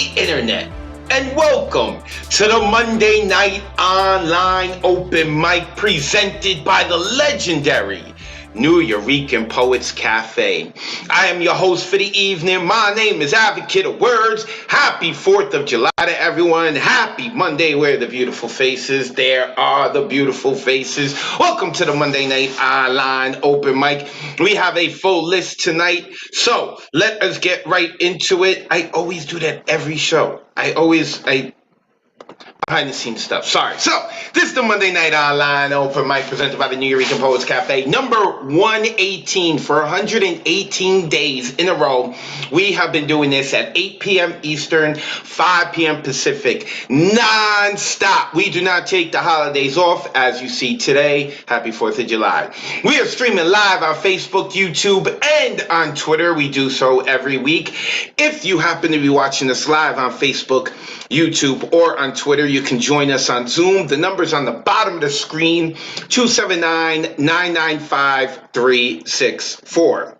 the internet, and welcome to the Monday Night Online Open Mic presented by the legendary New Eurekan Poets Cafe. I am your host for the evening. My name is Advocate of Wordz. Happy 4th of July to everyone. Happy Monday. Where are the beautiful faces? There are the beautiful faces. Welcome to the Monday Night Online Open Mic. We have a full list tonight, so let us get right into it. I always do that every show. Behind the scenes stuff. Sorry. So, this is the Monday Night Online Open Mic presented by the New Eurekan Poets Cafe. Number 118 for 118 days in a row. We have been doing this at 8 p.m. Eastern, 5 p.m. Pacific, non-stop. We do not take the holidays off, as you see today. Happy 4th of July. We are streaming live on Facebook, YouTube, and on Twitter. We do so every week. If you happen to be watching us live on Facebook, YouTube, or on Twitter, you can join us on Zoom. The number's on the bottom of the screen, 279-995-364.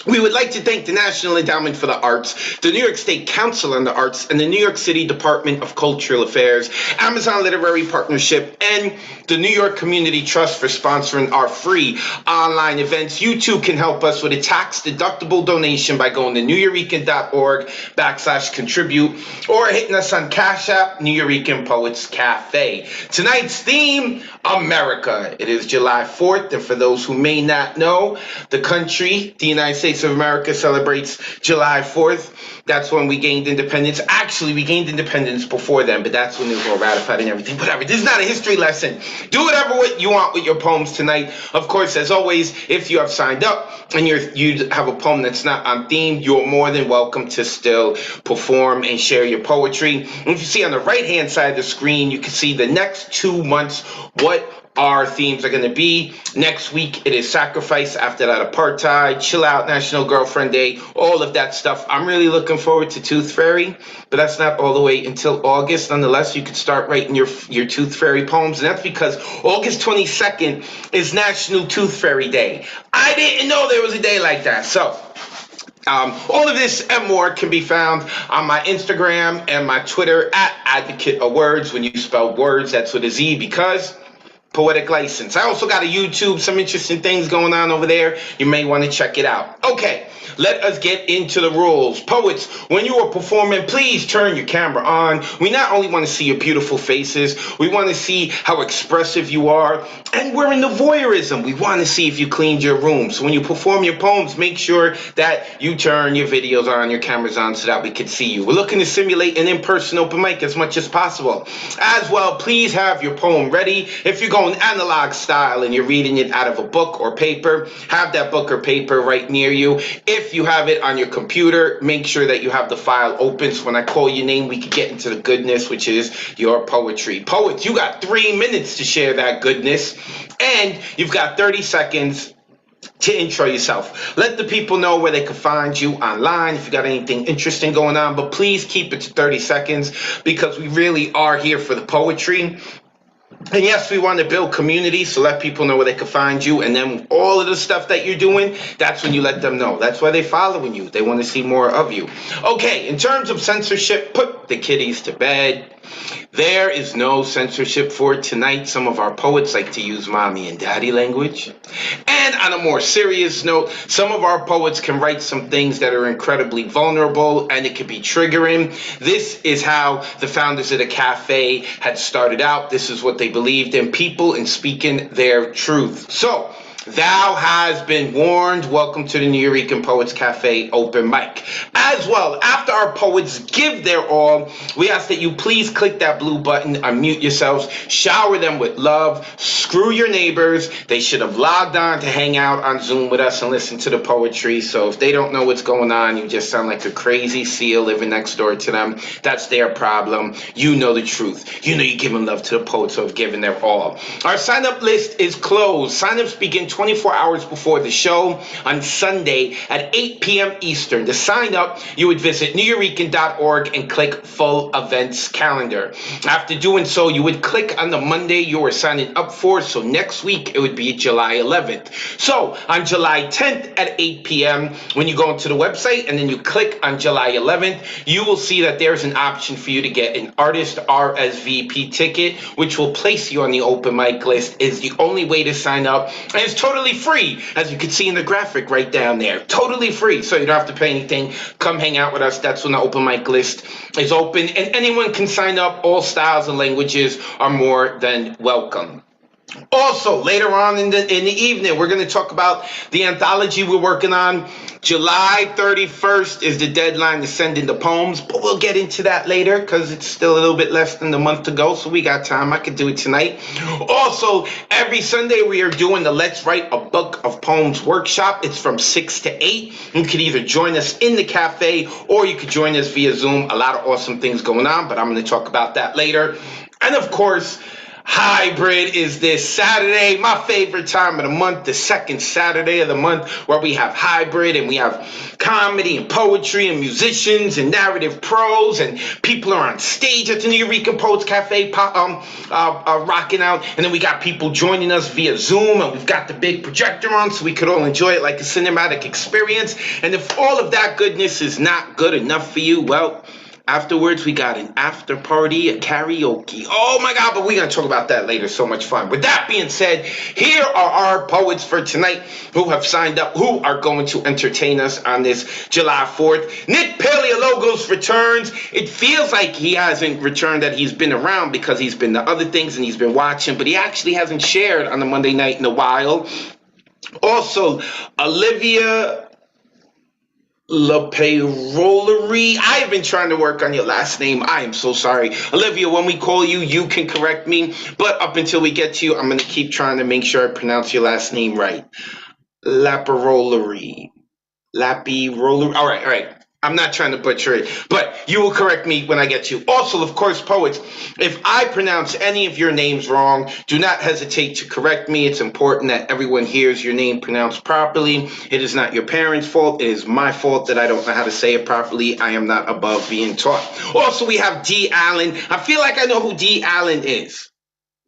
We would like to thank the National Endowment for the Arts, the New York State Council on the Arts, and the New York City Department of Cultural Affairs, Amazon Literary Partnership, and the New York Community Trust for sponsoring our free online events. You too can help us with a tax-deductible donation by going to neweurekan.org/contribute or hitting us on Cash App, New Eurekan Poets Cafe. Tonight's theme, America. It is July 4th, and for those who may not know, the country, the United States of America, celebrates July 4th. That's when we gained independence. Actually, we gained independence before then, but that's when it was all ratified and everything. Whatever. This is not a history lesson. Do whatever you want with your poems tonight. Of course, as always, if you have signed up and you have a poem that's not on theme, you're more than welcome to still perform and share your poetry. And if you see on the right-hand side of the screen, you can see the next 2 months what our themes are going to be. Next week, it is Sacrifice. After that, Apartheid, Chill Out, National Girlfriend Day, all of that stuff. I'm really looking forward to Tooth Fairy, but that's not all the way until August. Nonetheless, you can start writing your Tooth Fairy poems, and that's because August 22nd is National Tooth Fairy Day. I didn't know there was a day like that. So, all of this and more can be found on my Instagram and my Twitter at Advocate of Wordz. When you spell words, that's with a Z, because poetic license. I also got a YouTube, some interesting things going on over there. You may want to check it out. Okay, let us get into the rules. Poets, when you are performing, please turn your camera on. We not only want to see your beautiful faces, we want to see how expressive you are, and we're in the voyeurism. We want to see if you cleaned your room. So when you perform your poems, make sure that you turn your videos on, your cameras on, so that we can see you. We're looking to simulate an in-person open mic as much as possible. As well, please have your poem ready. If you're going analog style and you're reading it out of a book or paper, have that book or paper right near you. If you have it on your computer, make sure that you have the file open, so when I call your name, we can get into the goodness, which is your poetry. Poets, you got 3 minutes to share that goodness, and you've got 30 seconds to intro yourself. Let the people know where they can find you online if you got anything interesting going on, but please keep it to 30 seconds because we really are here for the poetry. And yes, we want to build community, so let people know where they can find you. And then all of the stuff that you're doing, that's when you let them know. That's why they're following you. They want to see more of you. Okay, in terms of censorship, put the kiddies to bed. There is no censorship for tonight. Some of our poets like to use mommy and daddy language. And on a more serious note, some of our poets can write some things that are incredibly vulnerable, and it can be triggering. This is how the founders of the cafe had started out. This is what they believed in, people and speaking their truth. So, thou has been warned. Welcome to the New Eurekan Poets Cafe open mic. As well, after our poets give their all, we ask that you please click that blue button, unmute yourselves, shower them with love, screw your neighbors. They should have logged on to hang out on Zoom with us and listen to the poetry. So if they don't know what's going on, you just sound like a crazy seal living next door to them. That's their problem. You know the truth. You know you're giving love to the poets who have given their all. Our sign-up list is closed. Sign-ups begin 24 hours before the show on Sunday at 8 p.m. Eastern. To sign up, you would visit nuyorican.org and click Full Events Calendar. After doing so, you would click on the Monday you are signing up for. So next week, it would be July 11th. So on July 10th at 8 p.m., when you go into the website and then you click on July 11th, you will see that there's an option for you to get an artist RSVP ticket, which will place you on the open mic list. Is the only way to sign up, and it's totally free, as you can see in the graphic right down there. Totally free, so you don't have to pay anything. Come hang out with us. That's when the open mic list is open, and anyone can sign up. All styles and languages are more than welcome. Also, later on in the evening, we're going to talk about the anthology we're working on. July 31st is the deadline to send in the poems, but we'll get into that later because it's still a little bit less than a month to go, so we got time. I could do it tonight. Also, every Sunday we are doing the Let's Write a Book of Poems workshop. It's from 6 to 8. You could either join us in the cafe or you could join us via Zoom. A lot of awesome things going on, but I'm going to talk about that later. And of course, Hybrid is this Saturday, my favorite time of the month, the second Saturday of the month, where we have Hybrid and we have comedy and poetry and musicians and narrative prose, and people are on stage at the New Eureka Poets Cafe rocking out, and then we got people joining us via Zoom, and we've got the big projector on so we could all enjoy it like a cinematic experience. And if all of that goodness is not good enough for you, well, afterwards, we got an after party, a karaoke. Oh my God, but we're going to talk about that later. So much fun. With that being said, here are our poets for tonight who have signed up, who are going to entertain us on this July 4th. Nick Paleologos returns. It feels like he hasn't returned, that he's been around because he's been to other things and he's been watching, but he actually hasn't shared on the Monday night in a while. Also, Olivia LaPayrolery. I have been trying to work on your last name. I am so sorry. Olivia, when we call you, you can correct me. But up until we get to you, I'm going to keep trying to make sure I pronounce your last name right. Laparolery. Lapirolery. All right. I'm not trying to butcher it, but you will correct me when I get to you. Also, of course, poets, if I pronounce any of your names wrong, do not hesitate to correct me. It's important that everyone hears your name pronounced properly. It is not your parents' fault. It is my fault that I don't know how to say it properly. I am not above being taught. Also, we have D. Allen. I feel like I know who D. Allen is,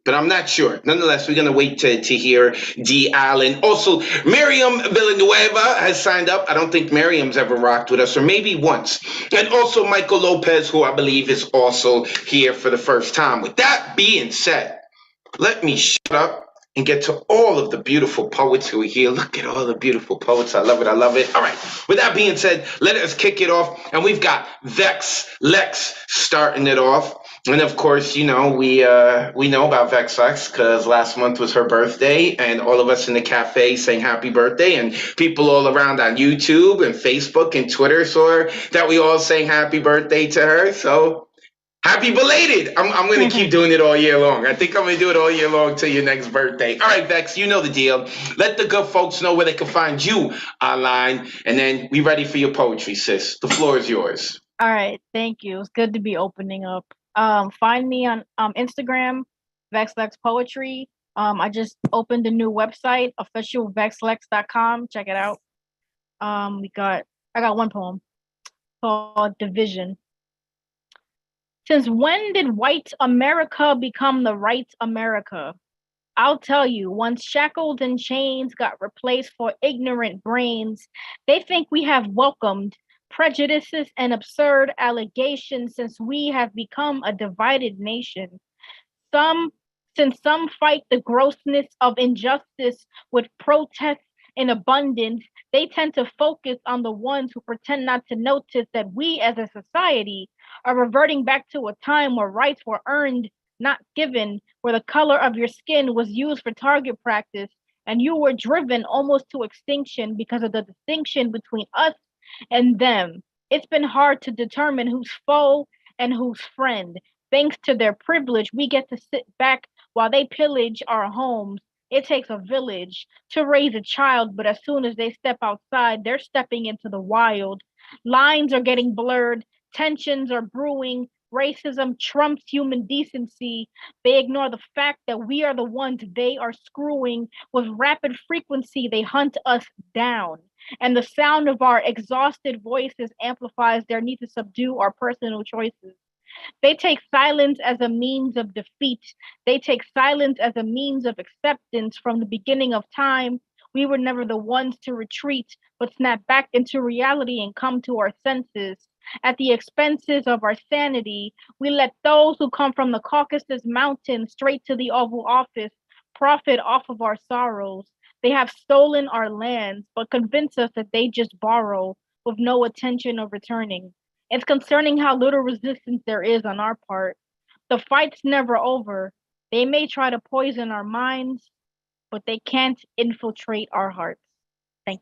but I'm not sure. Nonetheless, we're going to wait to hear D. Allen. Also, Miriam Villanueva has signed up. I don't think Miriam's ever rocked with us, or maybe once. And also Michael Lopez, who I believe is also here for the first time. With that being said, let me shut up and get to all of the beautiful poets who are here. Look at all the beautiful poets. I love it. All right. With that being said, let us kick it off. And we've got Vex Lex starting it off. And of course, you know, we know about Vex Lex because last month was her birthday, and all of us in the cafe sang happy birthday, and people all around on YouTube and Facebook and Twitter saw that we all sang happy birthday to her. So happy belated. I'm going to keep doing it all year long. I think I'm going to do it all year long till your next birthday. All right, Vex, you know the deal. Let the good folks know where they can find you online, and then we ready for your poetry, sis. The floor is yours. All right, thank you. It's good to be opening up. Find me on Instagram, VexLex Poetry. I just opened a new website, officialvexlex.com. Check it out. I got one poem called Division. Since when did white America become the right America? I'll tell you, once shackles and chains got replaced for ignorant brains, they think we have welcomed prejudices and absurd allegations since we have become a divided nation. Since some fight the grossness of injustice with protests in abundance, they tend to focus on the ones who pretend not to notice that we as a society are reverting back to a time where rights were earned, not given, where the color of your skin was used for target practice, and you were driven almost to extinction because of the distinction between us and them. It's been hard to determine who's foe and who's friend. Thanks to their privilege, we get to sit back while they pillage our homes. It takes a village to raise a child, but as soon as they step outside, they're stepping into the wild. Lines are getting blurred, tensions are brewing, Racism trumps human decency. They ignore the fact that we are the ones they are screwing with rapid frequency. They hunt us down. And the sound of our exhausted voices amplifies their need to subdue our personal choices. They take silence as a means of defeat. They take silence as a means of acceptance. From the beginning of time, we were never the ones to retreat, but snap back into reality and come to our senses. At the expenses of our sanity, we let those who come from the Caucasus Mountains straight to the Oval Office profit off of our sorrows. They have stolen our lands, but convince us that they just borrow with no intention of returning. It's concerning how little resistance there is on our part. The fight's never over. They may try to poison our minds, but they can't infiltrate our hearts. Thank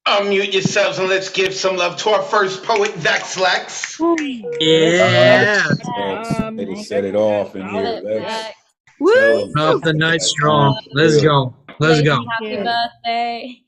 Unmute yourselves and let's give some love to our first poet, Vex Lex. you. Yeah. They just set it off in here. Woo! Off the night strong. Let's go. Let's go. Happy birthday.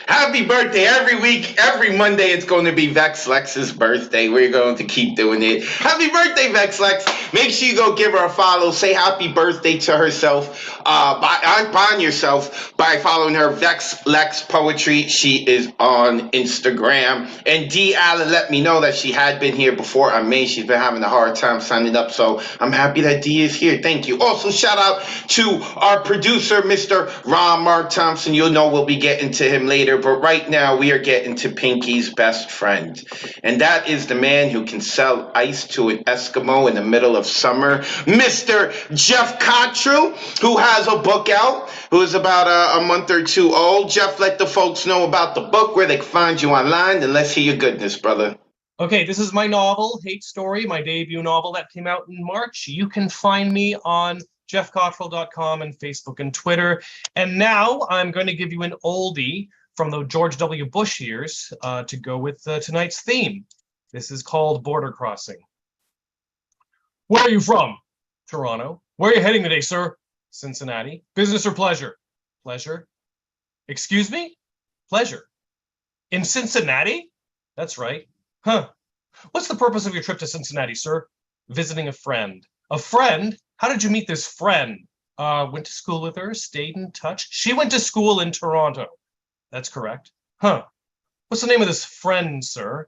Happy birthday. Every week, every Monday, it's going to be Vex Lex's birthday. We're going to keep doing it. Happy birthday, Vex Lex. Make sure you go give her a follow. Say happy birthday to herself, on yourself, by following her, Vex Lex Poetry. She is on Instagram. And D. Allen let me know that she had been here before on May. She's been having a hard time signing up, so I'm happy that D is here. Thank you. Also, shout out to our producer, Mr. Ron Mark Thompson. You'll know we'll be getting to him later, but right now we are getting to Pinky's best friend. And that is the man who can sell ice to an Eskimo in the middle of summer, Mr. Jeff Cottrell, who has a book out, who is about a month or two old. Jeff, let the folks know about the book, where they can find you online, and let's hear your goodness, brother. Okay, this is my novel, Hate Story, my debut novel that came out in March. You can find me on jeffcottrell.com and Facebook and Twitter. And now I'm going to give you an oldie from the George W. Bush years to go with tonight's theme. This is called Border Crossing. Where are you from? Toronto. Where are you heading today, sir? Cincinnati. Business or pleasure? Pleasure. Excuse me? Pleasure. In Cincinnati? That's right. Huh. What's the purpose of your trip to Cincinnati, sir? Visiting a friend. A friend? How did you meet this friend? Went to school with her, stayed in touch. She went to school in Toronto. That's correct. Huh. What's the name of this friend, sir?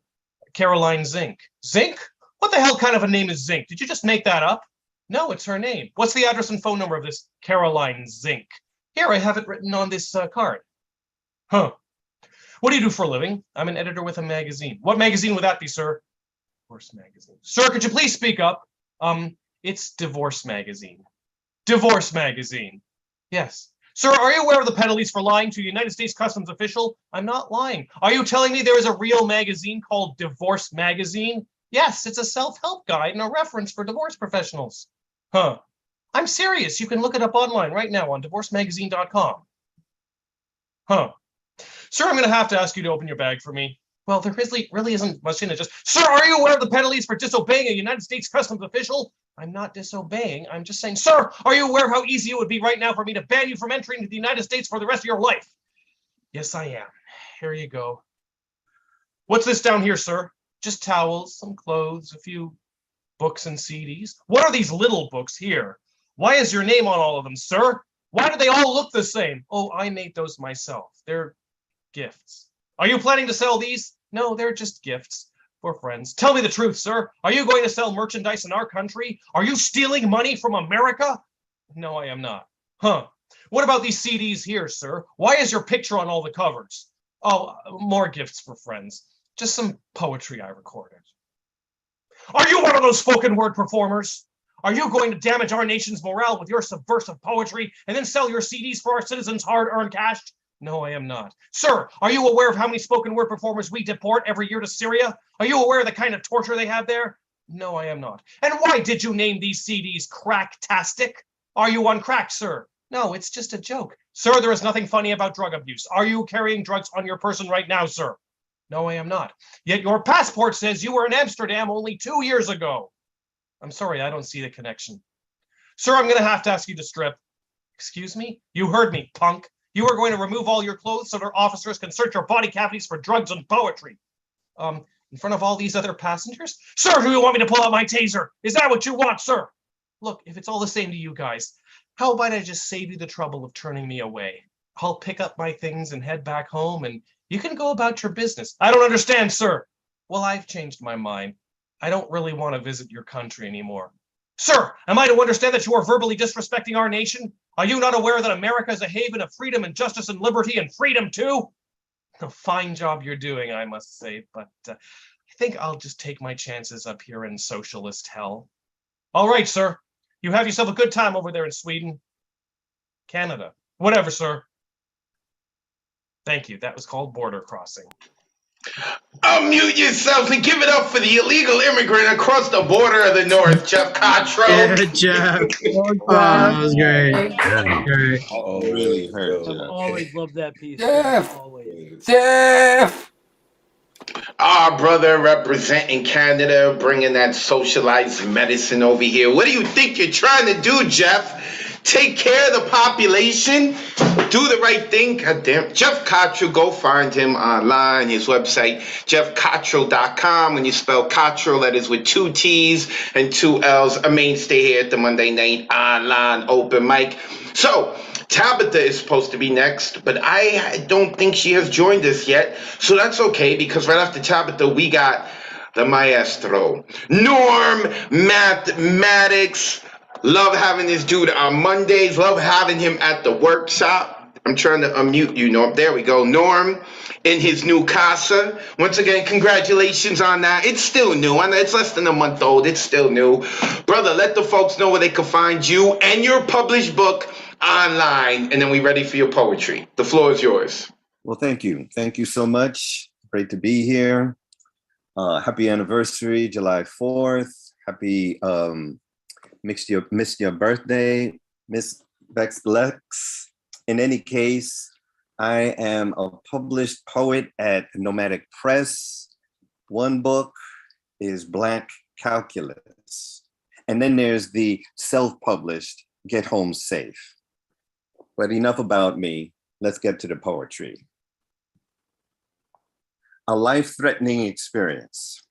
Caroline Zink. Zink? What the hell kind of a name is Zink? Did you just make that up? No, it's her name. What's the address and phone number of this Caroline Zink? Here, I have it written on this card. Huh. What do you do for a living? I'm an editor with a magazine. What magazine would that be, sir? Divorce magazine. Sir, could you please speak up? It's Divorce magazine. Divorce magazine. Yes. Sir, are you aware of the penalties for lying to a United States Customs official? I'm not lying. Are you telling me there is a real magazine called Divorce magazine? Yes, it's a self-help guide and a reference for divorce professionals. Huh. I'm serious. You can look it up online right now on divorcemagazine.com. Huh. Sir, I'm going to have to ask you to open your bag for me. Well, there really isn't much in it. Just, sir, are you aware of the penalties for disobeying a United States Customs official? I'm not disobeying. I'm just saying, sir, are you aware of how easy it would be right now for me to ban you from entering into the United States for the rest of your life? Yes, I am. Here you go. What's this down here, sir? Just towels, some clothes, a few books and CDs. What are these little books here? Why is your name on all of them, sir? Why do they all look the same? Oh, I made those myself. They're gifts. Are you planning to sell these? No, they're just gifts for friends. Tell me the truth, sir. Are you going to sell merchandise in our country? Are you stealing money from America? No, I am not. Huh. What about these CDs here, sir? Why is your picture on all the covers? Oh, more gifts for friends. Just some poetry I recorded. Are you one of those spoken word performers? Are you going to damage our nation's morale with your subversive poetry and then sell your CDs for our citizens' hard-earned cash? No, I am not. Sir, are you aware of how many spoken word performers we deport every year to Syria? Are you aware of the kind of torture they have there? No, I am not. And why did you name these CDs Cracktastic? Are you on crack, sir? No, it's just a joke. Sir, there is nothing funny about drug abuse. Are you carrying drugs on your person right now, sir? No, I am not. Yet your passport says you were in Amsterdam only 2 years ago. I'm sorry, I don't see the connection. Sir, I'm going to have to ask you to strip. Excuse me? You heard me, punk. You are going to remove all your clothes so that officers can search your body cavities for drugs and poetry. in front of all these other passengers? Sir, do you want me to pull out my taser? Is that what you want, sir? Look, if it's all the same to you guys, how about I just save you the trouble of turning me away? I'll pick up my things and head back home, and you can go about your business. I don't understand, sir. Well, I've changed my mind. I don't really want to visit your country anymore. Sir, am I to understand that you are verbally disrespecting our nation? Are you not aware that America is a haven of freedom and justice and liberty and freedom too? A fine job you're doing, I must say, but I think I'll just take my chances up here in socialist hell. All right, sir. You have yourself a good time over there in Sweden. Canada. Whatever, sir. Thank you. That was called border crossing. Unmute yourselves and give it up for the illegal immigrant across the border of the North, Jeff Cottrell. Yeah, Jeff. Oh, that was great. Great. Oh, really hurt. I've always loved that piece. Jeff! Always. Jeff! Our brother representing Canada, bringing that socialized medicine over here. What do you think you're trying to do, Jeff? Take care of the population? Do the right thing? God damn. Jeff Cottrell, go find him online, his website, jeffcottrell.com. When you spell Cottrell, that is with 2 T's and 2 L's. A mainstay here at the Monday Night Online Open Mic. So, Tabitha is supposed to be next, but I don't think she has joined us yet. So that's okay, because right after Tabitha, we got the maestro, Norm Mathematics. Love having this dude on Mondays. Love having him at the workshop. I'm trying to unmute you, Norm. There we go. Norm in his new casa. Once again, congratulations on that. It's still new. I know it's less than a month old. It's still new. Brother, let the folks know where they can find you and your published book online, and then we ready for your poetry. The floor is yours. Well, thank you. Thank you so much. Great to be here. Happy anniversary, July 4th. Happy missed your birthday, Miss Bex Lex. In any case, I am a published poet at Nomadic Press. One book is Black Calculus. And then there's the self-published Get Home Safe. But enough about me. Let's get to the poetry. A life-threatening experience.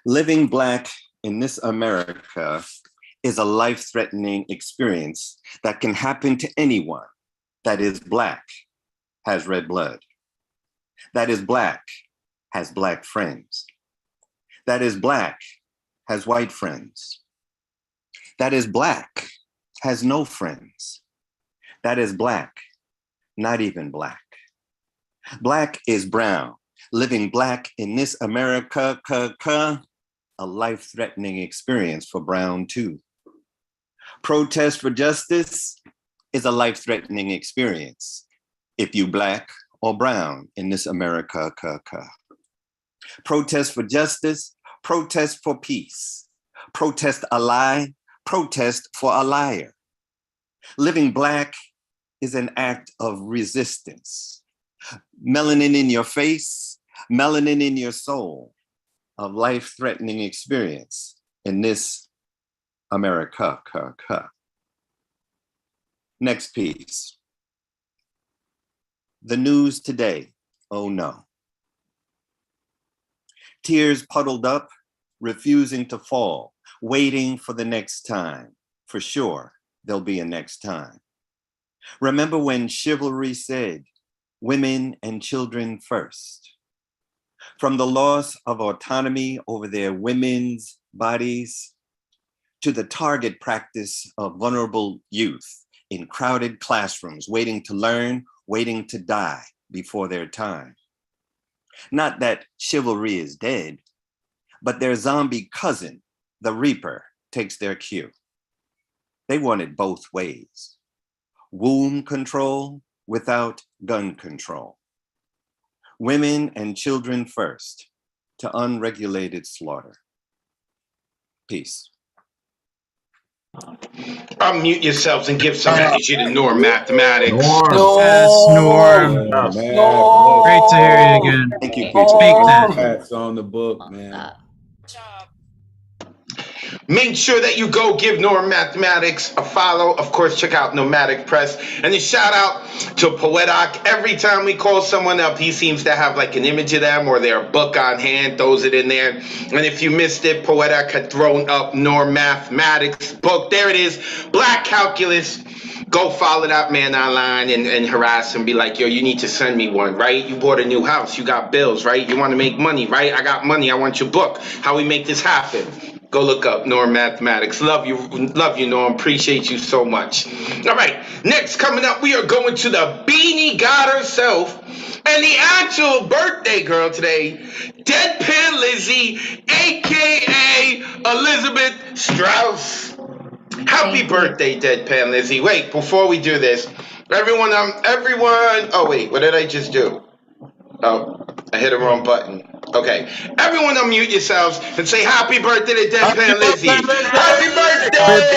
Living Black in this America is a life-threatening experience that can happen to anyone that is Black, has red blood, that is Black, has Black friends, that is Black, has white friends, that is Black, has no friends, that is Black, not even Black. Black is brown, living Black in this America, a life-threatening experience for brown too. Protest for justice is a life-threatening experience if you Black or brown in this America. Protest for justice, protest for peace. Protest a lie, protest for a liar. Living Black is an act of resistance. Melanin in your face, melanin in your soul. A life-threatening experience in this America. Next piece. The news today, oh no. Tears puddled up, refusing to fall, waiting for the next time. For sure, there'll be a next time. Remember when chivalry said, women and children first? From the loss of autonomy over their women's bodies to the target practice of vulnerable youth in crowded classrooms, waiting to learn, waiting to die before their time. Not that chivalry is dead, but their zombie cousin, the Reaper, takes their cue. They want it both ways. Womb control without gun control. Women and children first to unregulated slaughter. Peace. Unmute yourselves and give some energy to Norm Mathematics. Norm. Norm. Yes, Norm. Norm. Great to hear you again. Thank you, Norm. Speak then. Congrats on the book, man. Make sure that you go give Norm Mathematics a follow. Of course, check out Nomadic Press. And a shout out to Poetic. Every time we call someone up, he seems to have like an image of them or their book on hand, throws it in there. And if you missed it, Poetic had thrown up Norm Mathematics book. There it is, Black Calculus. Go follow that man online and harass him. Be like, yo, you need to send me one, right? You bought a new house. You got bills, right? You want to make money, right? I got money. I want your book. How we make this happen? Go look up Norm Mathematics. Love you, Norm. Appreciate you so much. All right, next coming up, we are going to the Beanie God herself and the actual birthday girl today, Deadpan Lizzie, aka Elizabeth Strauss. Happy birthday, Deadpan Lizzie. Wait, before we do this, everyone, oh wait, what did I just do? Oh, I hit the wrong button. Okay, everyone unmute yourselves and say happy birthday to Deadpan Lizzie. Happy birthday! Happy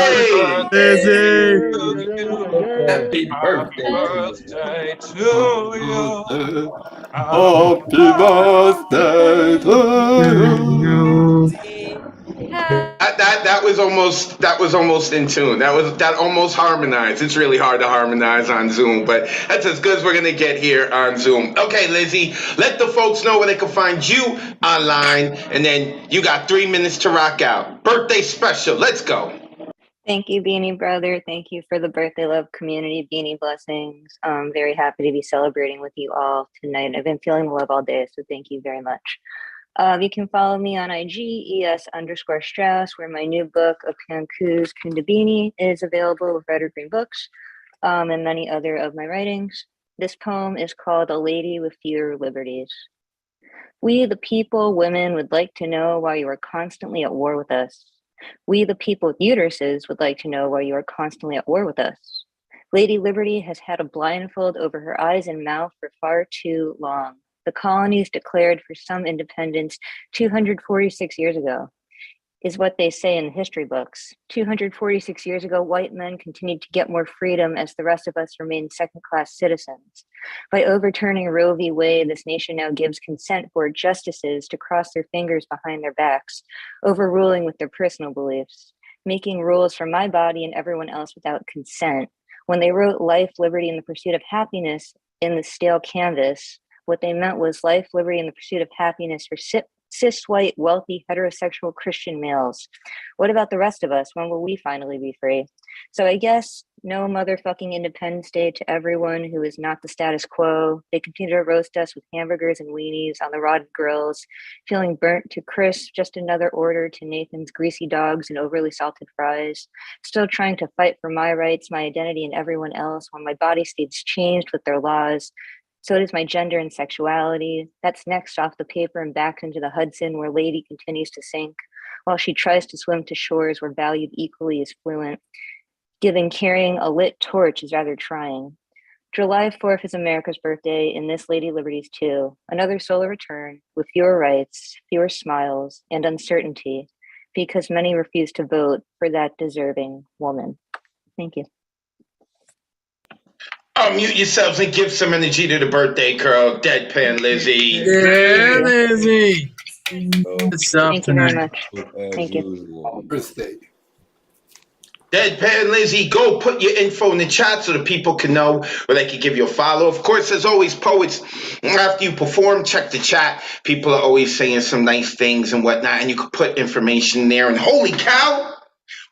birthday to you. Happy birthday to you. That was almost in tune. That almost harmonized. It's really hard to harmonize on Zoom, but that's as good as we're gonna get here on Zoom. Okay, Lizzie, let the folks know where they can find you online, and then you got 3 minutes to rock out. Birthday special. Let's go. Thank you, Beanie Brother. Thank you for the birthday love community. Beanie blessings. I'm very happy to be celebrating with you all tonight. I've been feeling the love all day, so thank you very much. You can follow me on IG, ES_Strauss, where my new book, A Kanku's Kundabini, is available with Evergreen Books, and many other of my writings. This poem is called A Lady with Fewer Liberties. We, the people, women, would like to know why you are constantly at war with us. We, the people with uteruses, would like to know why you are constantly at war with us. Lady Liberty has had a blindfold over her eyes and mouth for far too long. The colonies declared for some independence 246 years ago, is what they say in the history books. 246 years ago, white men continued to get more freedom as the rest of us remained second-class citizens. By overturning Roe v. Wade, this nation now gives consent for justices to cross their fingers behind their backs, overruling with their personal beliefs, making rules for my body and everyone else without consent. When they wrote life, liberty, and the pursuit of happiness in the stale canvas, what they meant was life, liberty, and the pursuit of happiness for cis, white, wealthy, heterosexual Christian males. What about the rest of us? When will we finally be free? So I guess no motherfucking Independence Day to everyone who is not the status quo. They continue to roast us with hamburgers and weenies on the rotted grills, feeling burnt to crisp, just another order to Nathan's greasy dogs and overly salted fries. Still trying to fight for my rights, my identity, and everyone else when my body stays changed with their laws. So does my gender and sexuality. That's next off the paper and back into the Hudson, where Lady continues to sink, while she tries to swim to shores where valued equally is fluent. Carrying a lit torch is rather trying. July 4th is America's birthday, and this Lady Liberty's too. Another solar return with fewer rights, fewer smiles, and uncertainty, because many refuse to vote for that deserving woman. Thank you. Unmute yourselves and give some energy to the birthday girl, Deadpan Lizzie. Yeah, Lizzie. What's up Thank you very tonight? much. Thank you. Birthday. Deadpan Lizzie, go put your info in the chat so the people can know where they can give you a follow. Of course, as always, poets, after you perform, check the chat. People are always saying some nice things and whatnot, and you can put information there. And holy cow!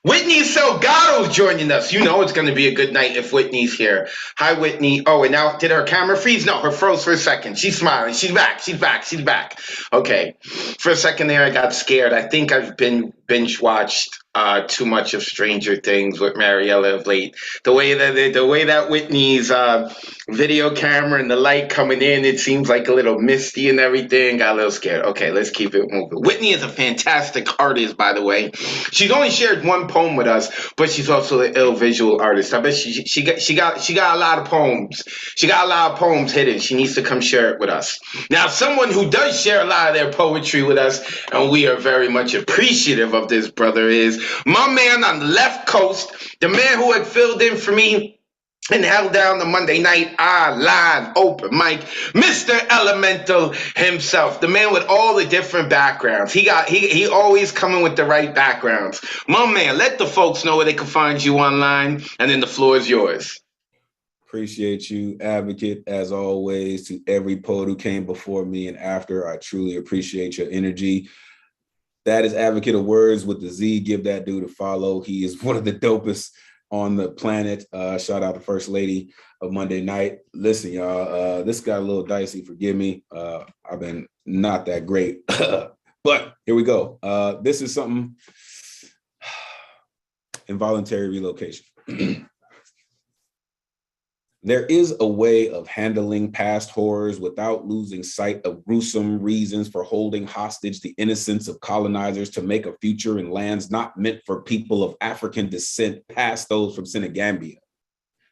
Whitney Salgado's joining us. You know it's going to be a good night if Whitney's here. Hi, Whitney. Oh, and now, did her camera freeze? No, her froze for a second. She's smiling. She's back. She's back. She's back. Okay. For a second there, I got scared. I think I've been binge-watched too much of Stranger Things with Mariella of late. The way that Whitney's video camera and the light coming in, it seems like a little misty and everything. Got a little scared. Okay, let's keep it moving. Whitney is a fantastic artist, by the way. She's only shared one poem with us, but she's also an ill visual artist. I bet she got a lot of poems. She got a lot of poems hidden. She needs to come share it with us. Now, someone who does share a lot of their poetry with us, and we are very much appreciative of this brother, is my man on the left coast, the man who had filled in for me and held down the Monday night live open mic, Mr. Elemental himself, the man with all the different backgrounds. He always coming with the right backgrounds. My man, let the folks know where they can find you online, and then the floor is yours. Appreciate you, Advocate, as always, to every poet who came before me and after. I truly appreciate your energy. That is Advocate of Words with the Z. Give that dude a follow. He is one of the dopest on the planet. Shout out to First Lady of Monday Night. Listen, y'all, this got a little dicey. Forgive me. I've been not that great, but here we go. This is something, involuntary relocation. There is a way of handling past horrors without losing sight of gruesome reasons for holding hostage the innocence of colonizers to make a future in lands not meant for people of African descent past those from Senegambia,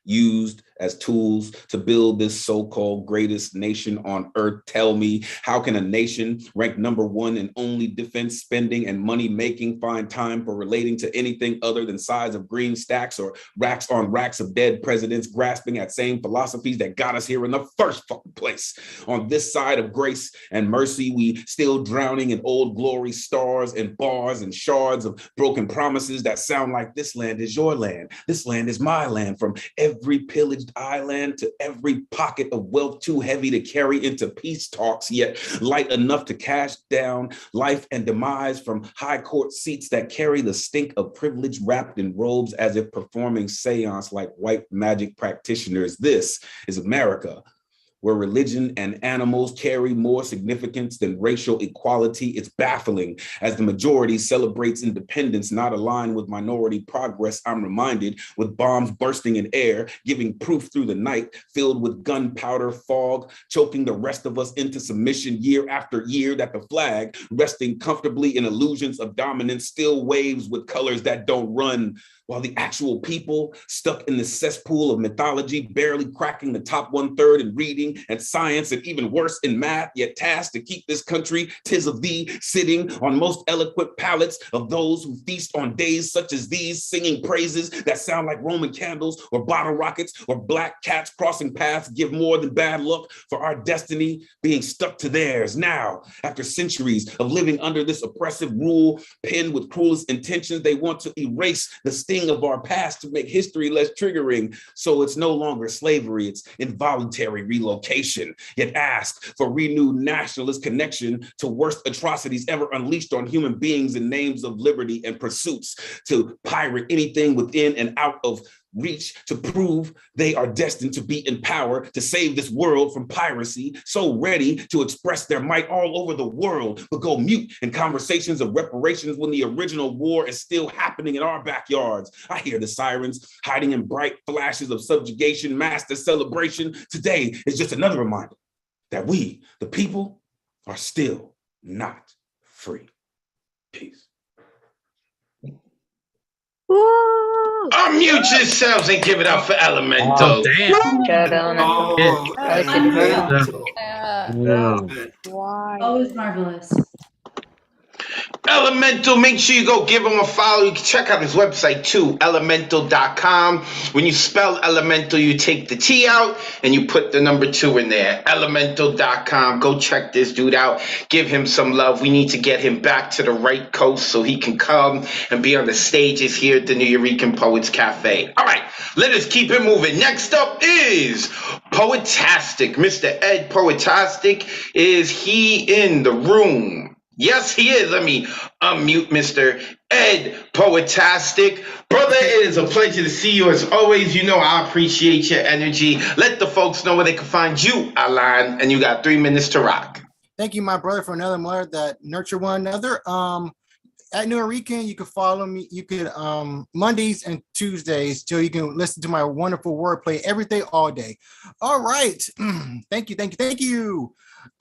used as tools to build this so-called greatest nation on earth. Tell me, how can a nation ranked #1 in only defense spending and money making find time for relating to anything other than size of green stacks or racks on racks of dead presidents grasping at same philosophies that got us here in the first fucking place? On this side of grace and mercy, we still drowning in old glory stars and bars and shards of broken promises that sound like this land is your land, this land is my land, from every pillaged island to every pocket of wealth too heavy to carry into peace talks, yet light enough to cash down life and demise, from high court seats that carry the stink of privilege wrapped in robes as if performing seance like white magic practitioners. This is America, where religion and animals carry more significance than racial equality. It's baffling. As the majority celebrates independence not aligned with minority progress, I'm reminded, with bombs bursting in air, giving proof through the night, filled with gunpowder fog, choking the rest of us into submission year after year, that the flag, resting comfortably in illusions of dominance, still waves with colors that don't run, while the actual people, stuck in the cesspool of mythology, barely cracking the top 1/3 in reading and science, and even worse in math, yet tasked to keep this country, 'tis of thee, sitting on most eloquent palates of those who feast on days such as these, singing praises that sound like Roman candles or bottle rockets or black cats crossing paths, give more than bad luck for our destiny being stuck to theirs. Now, after centuries of living under this oppressive rule, penned with cruelest intentions, they want to erase the sting of our past to make history less triggering. So it's no longer slavery, it's involuntary relocation. Yet ask for renewed nationalist connection to worst atrocities ever unleashed on human beings in names of liberty and pursuits to pirate anything within and out of reach to prove they are destined to be in power to save this world from piracy, so ready to express their might all over the world, but go mute in conversations of reparations when the original war is still happening in our backyards. I hear the sirens hiding in bright flashes of subjugation, master celebration. Today is just another reminder that we, the people, are still not free. Peace. Woo! Unmute yourselves and give it up for Elemental. Oh, damn. Shout out. Oh, I like it. Always marvelous. Elemental, make sure you go give him a follow. You can check out his website too, elemental.com. When you spell elemental, you take the T out and you put the number 2 in there, elemental.com. Go check this dude out. Give him some love. We need to get him back to the right coast so he can come and be on the stages here at the New Eurekan Poets Cafe. All right, let us keep it moving. Next up is Poetastic. Mr. Ed Poetastic. Is he in the room? Yes, he is. Let me unmute Mr. Ed Poetastic. Brother, it is a pleasure to see you as always. You know I appreciate your energy. Let the folks know where they can find you, Alan, and you got 3 minutes to rock. Thank you, my brother, for another mother that nurture one another. At New Eurekan, you can follow me. You can Mondays and Tuesdays till you can listen to my wonderful wordplay every day, all day. All right. Thank you.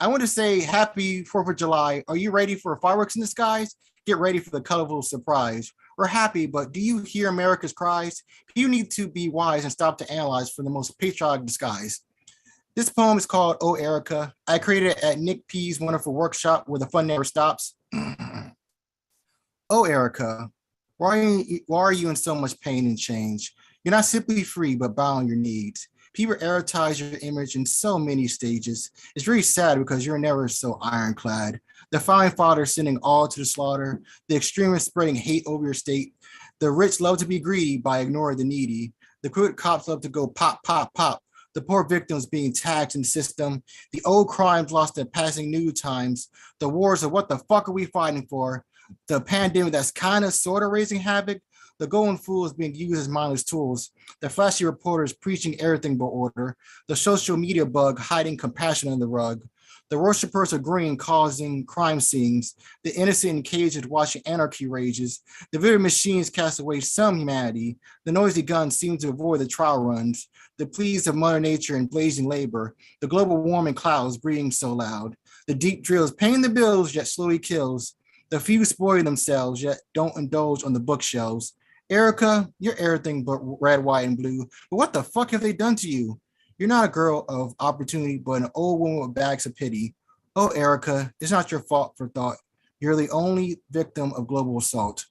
I want to say happy 4th of July. Are you ready for fireworks in the skies? Get ready for the colorful surprise. We're happy, but do you hear America's cries? You need to be wise and stop to analyze for the most patriotic disguise. This poem is called Oh Erica. I created it at Nick P's wonderful workshop where the fun never stops. Oh Erica, why are you in so much pain and change? You're not simply free, but bound your needs. People advertise your image in so many stages. It's really sad because you're never so ironclad. The founding fathers sending all to the slaughter, the extremists spreading hate over your state. The rich love to be greedy by ignoring the needy. The crooked cops love to go pop, pop, pop. The poor victims being taxed in the system. The old crimes lost their passing new times. The wars of what the fuck are we fighting for? The pandemic that's kind of sort of raising havoc. The golden fools being used as mindless tools. The flashy reporters preaching everything but order. The social media bug hiding compassion under the rug. The worshipers agreeing causing crime scenes. The innocent in cages watching anarchy rages. The very machines cast away some humanity. The noisy guns seem to avoid the trial runs. The pleas of Mother Nature and blazing labor. The global warming clouds breathing so loud. The deep drills paying the bills yet slowly kills. The few spoiling themselves yet don't indulge on the bookshelves. Erica, you're everything but red, white, and blue. But what the fuck have they done to you? You're not a girl of opportunity, but an old woman with bags of pity. Oh, Erica, it's not your fault for thought. You're the only victim of global assault.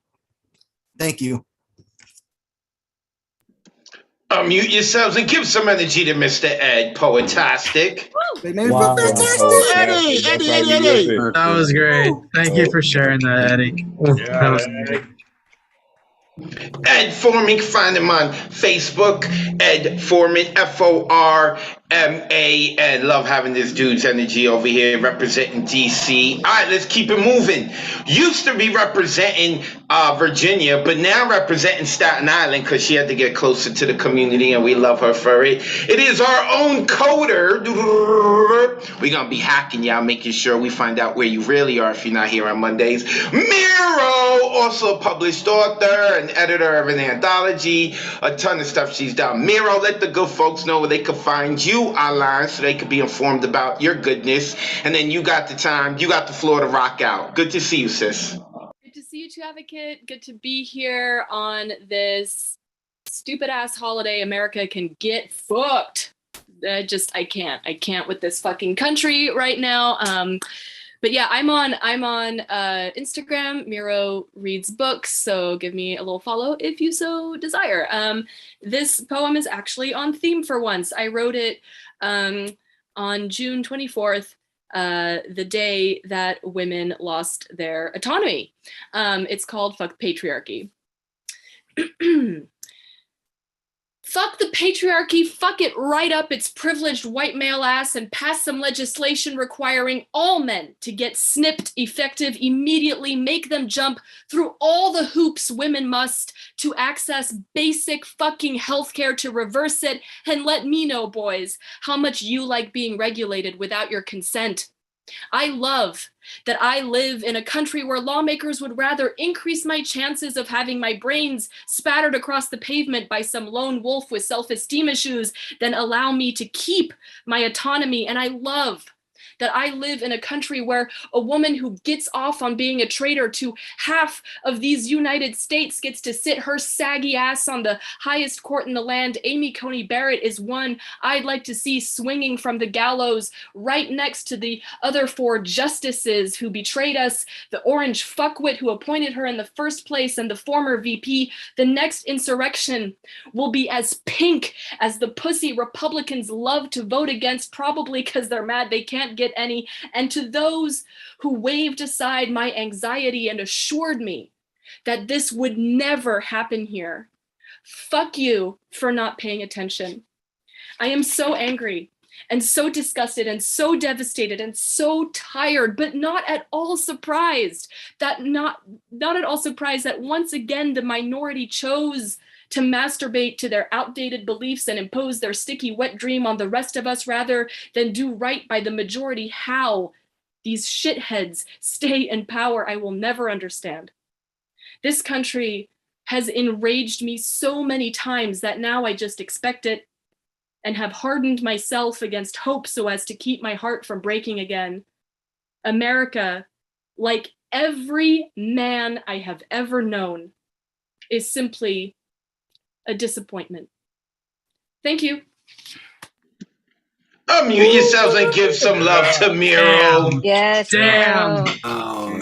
Thank you. Unmute yourselves and give some energy to Mr. Ed Poetastic. Wow. Eddie. That was great. Thank you for sharing that, Eddie. That was great. Ed Foreman, you can find him on Facebook. Ed Foreman, Forman. Love having this dude's energy over here representing DC. All right, let's keep it moving. Used to be representing Virginia, but now representing Staten Island because she had to get closer to the community, and we love her for it. It is our own coder. We're going to be hacking y'all, making sure we find out where you really are if you're not here on Mondays. Miro, also a published author and editor of an anthology, a ton of stuff she's done. Miro, let the good folks know where they can find you online so they can be informed about your goodness. And then you got the time, you got the floor to rock out. Good to see you, sis. Good to see you too, Advocate. Good to be here on this stupid ass holiday. America can get fucked. I can't with this fucking country right now. But yeah, I'm on Instagram. Miro reads books, so give me a little follow if you so desire. This poem is actually on theme for once. I wrote it on June 24th, the day that women lost their autonomy. It's called Fuck Patriarchy. Fuck the patriarchy, fuck it right up its privileged white male ass and pass some legislation requiring all men to get snipped effective immediately, make them jump through all the hoops women must to access basic fucking healthcare to reverse it, and let me know, boys, how much you like being regulated without your consent. I love that I live in a country where lawmakers would rather increase my chances of having my brains spattered across the pavement by some lone wolf with self-esteem issues than allow me to keep my autonomy. And I love that I live in a country where a woman who gets off on being a traitor to half of these United States gets to sit her saggy ass on the highest court in the land. Amy Coney Barrett is one I'd like to see swinging from the gallows right next to the other four justices who betrayed us, the orange fuckwit who appointed her in the first place, and the former VP. The next insurrection will be as pink as the pussy Republicans love to vote against, probably because they're mad they can't get any. And to those who waved aside my anxiety and assured me that this would never happen here, fuck you for not paying attention. I am so angry and so disgusted and so devastated and so tired, but not at all surprised that once again the minority chose to masturbate to their outdated beliefs and impose their sticky wet dream on the rest of us rather than do right by the majority. How these shitheads stay in power, I will never understand. This country has enraged me so many times that now I just expect it and have hardened myself against hope so as to keep my heart from breaking again. America, like every man I have ever known, is simply a disappointment. Thank you. Unmute yourselves and give some love to Miro. Yes. Damn.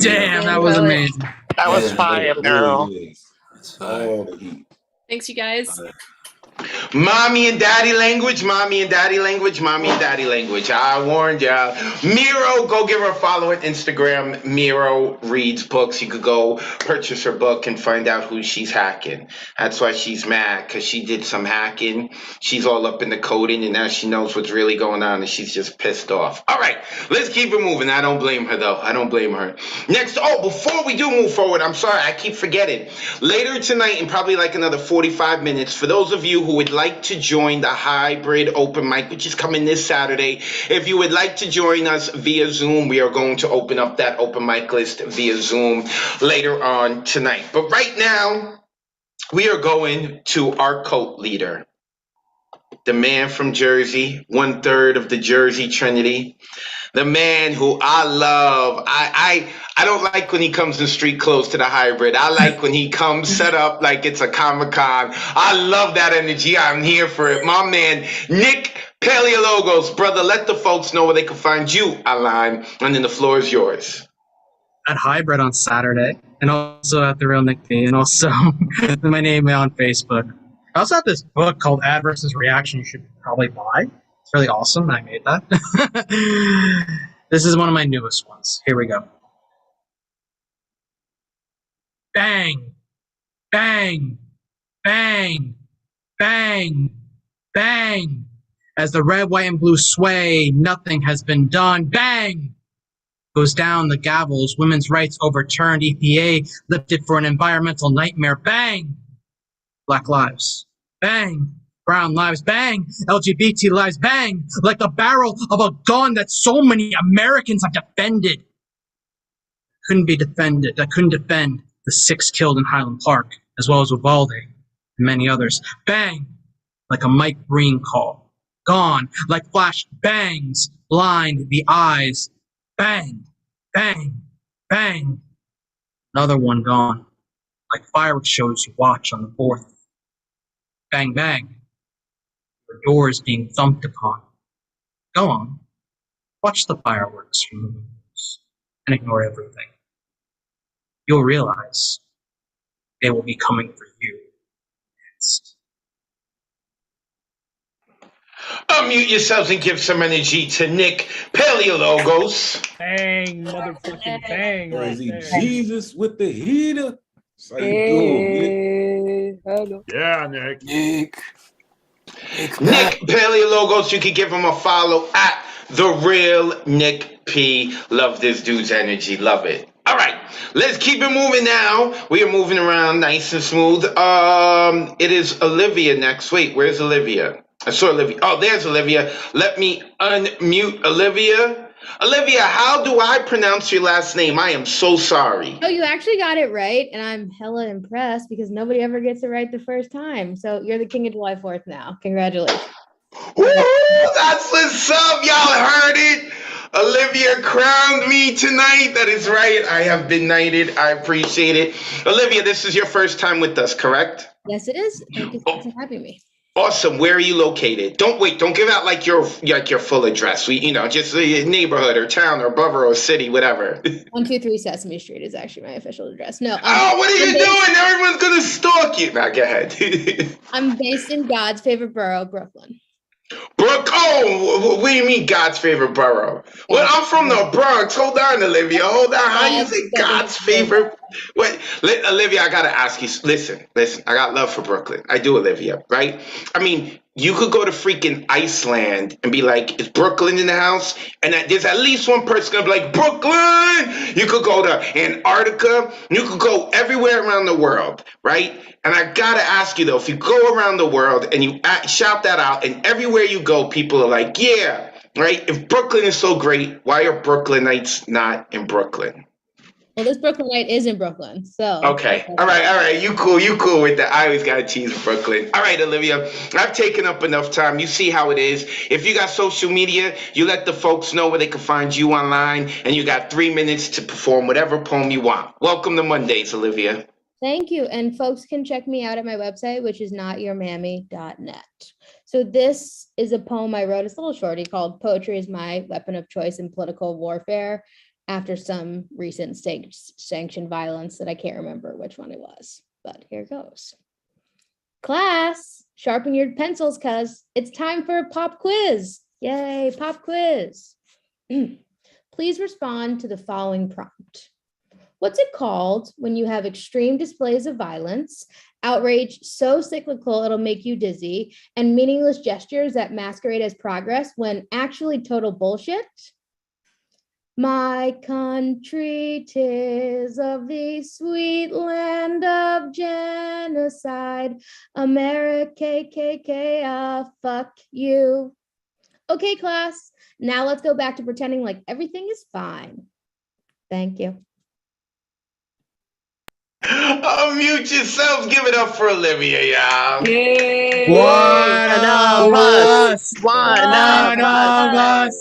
Damn, that was amazing. That was fire, girl. Thanks, you guys. Mommy and daddy language, mommy and daddy language, mommy and daddy language. I warned y'all. Miro, go give her a follow on Instagram. Miro reads books. You could go purchase her book and find out who she's hacking. That's why she's mad, because she did some hacking. She's all up in the coding, and now she knows what's really going on, and she's just pissed off. All right, let's keep it moving. I don't blame her, though. I don't blame her. Next, before we do move forward, I'm sorry, I keep forgetting. Later tonight, in probably like another 45 minutes, for those of you who would like to join the hybrid open mic, which is coming this Saturday, if you would like to join us via Zoom, we are going to open up that open mic list via Zoom later on tonight. But right now, we are going to our cult leader, the man from Jersey, 1/3 of the Jersey Trinity, the man who I love. I don't like when he comes in street clothes to the hybrid. I like when he comes set up like it's a Comic-Con. I love that energy. I'm here for it. My man, Nick Paleologos. Brother, let the folks know where they can find you online, and then the floor is yours. At Hybrid on Saturday, and also at The Real Nick P, and also my name on Facebook. I also have this book called Ad versus Reaction you should probably buy. It's really awesome. I made that. This is one of my newest ones. Here we go. Bang, bang, bang, bang, bang. As the red, white, and blue sway, nothing has been done. Bang! Goes down the gavels, women's rights overturned, EPA lifted for an environmental nightmare. Bang! Black lives. Bang! Brown lives. Bang! LGBT lives. Bang! Like the barrel of a gun that so many Americans have defended. Couldn't be defended. That couldn't defend the 6 killed in Highland Park, as well as Uvalde and many others. Bang! Like a Mike Breen call. Gone. Like flash bangs. Blind the eyes. Bang! Bang! Bang! Another one gone. Like fireworks shows you watch on the 4th. Bang, bang. Your doors being thumped upon. Go on. Watch the fireworks from the windows and ignore everything. You'll realize they will be coming for you next. Unmute yourselves and give some energy to Nick Paleologos. Bang, motherfucking bang. Crazy Right there. Jesus with the heater. That's how you doing, Hello. Yeah, Nick. Nick Paleologos, you can give him a follow at The Real Nick P. Love this dude's energy. Love it. All right, let's keep it moving now. We are moving around nice and smooth. It is Olivia next. Wait, where's Olivia? I saw Olivia. Oh, there's Olivia. Let me unmute Olivia. Olivia, how do I pronounce your last name? I am so sorry. Oh, you actually got it right, and I'm hella impressed because nobody ever gets it right the first time. So you're the king of July 4th now. Congratulations. Woo, that's what's up. Y'all heard it. Olivia crowned me tonight. That is right. I have been knighted. I appreciate it. Olivia, this is your first time with us, correct? Yes, it is. Thank you for having me. Awesome. Where are you located? Don't give out like your full address. We, just a neighborhood or town or borough or city, whatever. 123 Sesame Street is actually my official address. No. What are you doing? Everyone's gonna stalk you. Now, go ahead. I'm based in God's favorite borough, Brooklyn. What do you mean God's favorite borough? Well, I'm from the Bronx. Hold on, Olivia. Hold on. How you say God's favorite? Wait, Olivia, I gotta ask you. Listen. I got love for Brooklyn. I do, Olivia. Right? I mean, you could go to freaking Iceland and be like, "Is Brooklyn in the house?" And there's at least one person gonna be like, "Brooklyn." You could go to Antarctica. You could go everywhere around the world, right? And I gotta ask you though, if you go around the world and you shout that out, and everywhere you go, people are like, "Yeah, right." If Brooklyn is so great, why are Brooklynites not in Brooklyn? Well, this Brooklynite is in Brooklyn, so. Okay. All right. You cool with that. I always got to tease Brooklyn. All right, Olivia. I've taken up enough time. You see how it is. If you got social media, you let the folks know where they can find you online, and you got 3 minutes to perform whatever poem you want. Welcome to Mondays, Olivia. Thank you. And folks can check me out at my website, which is notyourmammy.net. So this is a poem I wrote. It's a little shorty called "Poetry is My Weapon of Choice in Political Warfare," after some recent sanctioned violence that I can't remember which one it was, but here goes. Class, sharpen your pencils, cuz it's time for a pop quiz. Yay, pop quiz. Please respond to the following prompt. What's it called when you have extreme displays of violence, outrage so cyclical it'll make you dizzy, and meaningless gestures that masquerade as progress when actually total bullshit? My country, 'tis of the sweet land of genocide. America, fuck you. Okay, class, now let's go back to pretending like everything is fine. Thank you. Unmute yourselves. Give it up for Olivia, y'all. One of us. One of us.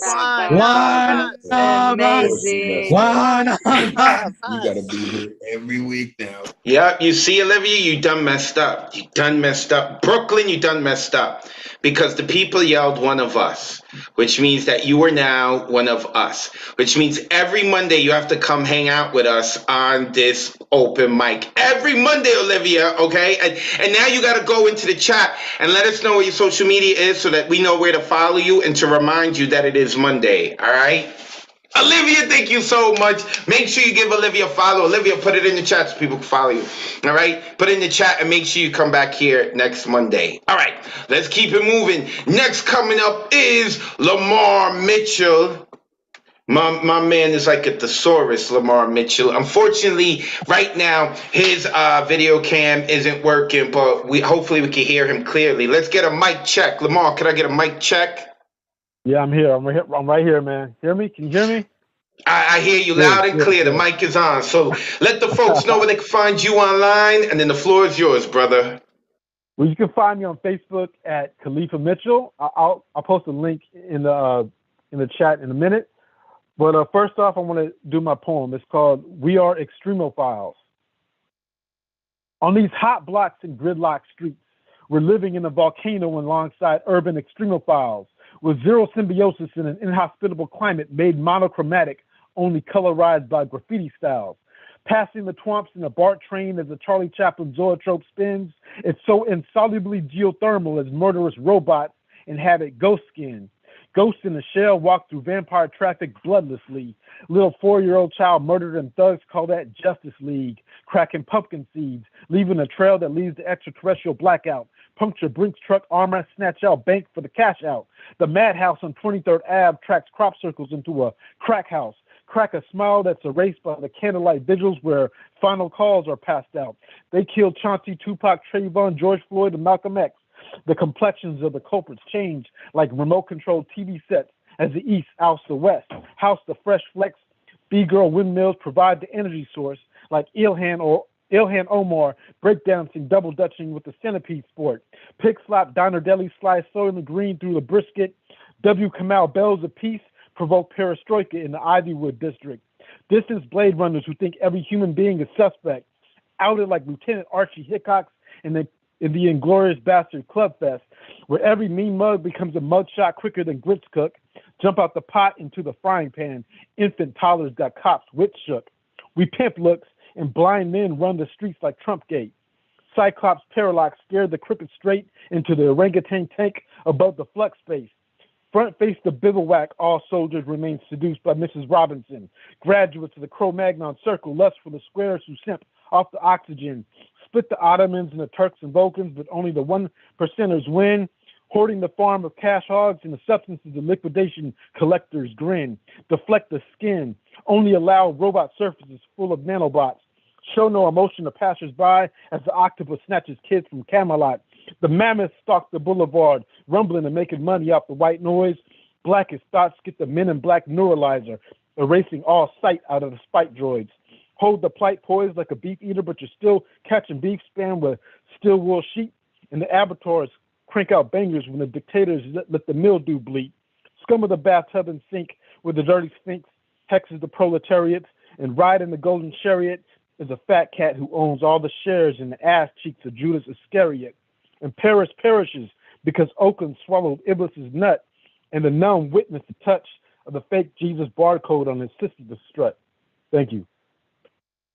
One of us. One of us. You gotta be here every week now. Yep, you see, Olivia, you done messed up. You done messed up. Brooklyn, you done messed up. Because the people yelled one of us, which means that you are now one of us, which means every Monday you have to come hang out with us on this open mic. Every Monday, Olivia, okay? And now you got to go into the chat and let us know where your social media is so that we know where to follow you and to remind you that it is Monday, all right? Olivia, thank you so much. Make sure you give Olivia a follow. Olivia, put it in the chat so people can follow you. All right? Put it in the chat and make sure you come back here next Monday. All right, let's keep it moving. Next coming up is Lamar Mitchell. My man is like a thesaurus, Lamar Mitchell. Unfortunately, right now, his video cam isn't working, but hopefully we can hear him clearly. Let's get a mic check. Lamar, can I get a mic check? Yeah, I'm here. I'm right here, man. Hear me? Can you hear me? I hear you loud and clear. The mic is on. So let the folks know where they can find you online, and then the floor is yours, brother. Well, you can find me on Facebook at Khalifa Mitchell. I'll post a link in the chat in a minute. But first off, I want to do my poem. It's called "We Are Extremophiles." On these hot blocks and gridlock streets, we're living in a volcano alongside urban extremophiles, with zero symbiosis in an inhospitable climate made monochromatic, only colorized by graffiti styles. Passing the twomps in a BART train as the Charlie Chaplin zoetrope spins, it's so insolubly geothermal as murderous robots inhabit ghost skin. Ghosts in the shell walk through vampire traffic bloodlessly. Little 4-year-old child murdered and thugs call that Justice League. Cracking pumpkin seeds, leaving a trail that leads to extraterrestrial blackout. Puncture Brinks truck armor, snatch out bank for the cash out. The madhouse on 23rd Ave tracks crop circles into a crack house. Crack a smile that's erased by the candlelight vigils where final calls are passed out. They killed Chauncey, Tupac, Trayvon, George Floyd, and Malcolm X. The complexions of the culprits change like remote-controlled TV sets as the East ousts the West. House the fresh flex. B-girl windmills provide the energy source like Ilhan Omar breakdancing, double dutching with the centipede sport. Pig slop, diner deli slice, soiling green through the brisket. W. Kamau bells of peace provoke perestroika in the Ivywood district. Distance blade runners who think every human being is suspect. Outed like Lieutenant Archie Hickox in the Inglorious Bastard Club Fest, where every mean mug becomes a mugshot quicker than grits cook. Jump out the pot into the frying pan. Infant toddlers got cops wit shook. We pimp looks and blind men run the streets like Trumpgate. Cyclops Parallax scared the crooked straight into the orangutan tank above the flux space. Front face the bivouac, all soldiers remain seduced by Mrs. Robinson. Graduates of the Cro-Magnon circle lust for the squares who simp off the oxygen. Split the Ottomans and the Turks and Vulcans, but only the 1%ers win. Hoarding the farm of cash hogs and the substances of liquidation collectors grin. Deflect the skin. Only allow robot surfaces full of nanobots. Show no emotion to passers-by as the octopus snatches kids from Camelot. The mammoth stalk the boulevard, rumbling and making money off the white noise. Blackest thoughts get the men in black neuralizer, erasing all sight out of the spite droids. Hold the plight poised like a beef eater, but you're still catching beef span with steel wool sheep. And the abattoirs crank out bangers when the dictators let the mildew bleed. Scum of the bathtub and sink with the dirty sphinx hexes the proletariat, and ride in the golden chariot is a fat cat who owns all the shares in the ass cheeks of Judas Iscariot. And Paris perishes because Oakland swallowed Iblis's nut, and the numb witness the touch of the fake Jesus barcode on his sister's strut. Thank you.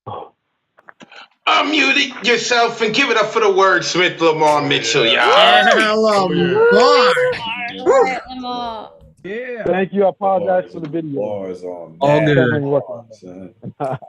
All unmute yourself and give it up for the wordsmith, Lamar Mitchell, y'all. Yeah, Lamar. Yeah. Thank you. I apologize for the video. Bars on All that. good. Definitely working on it.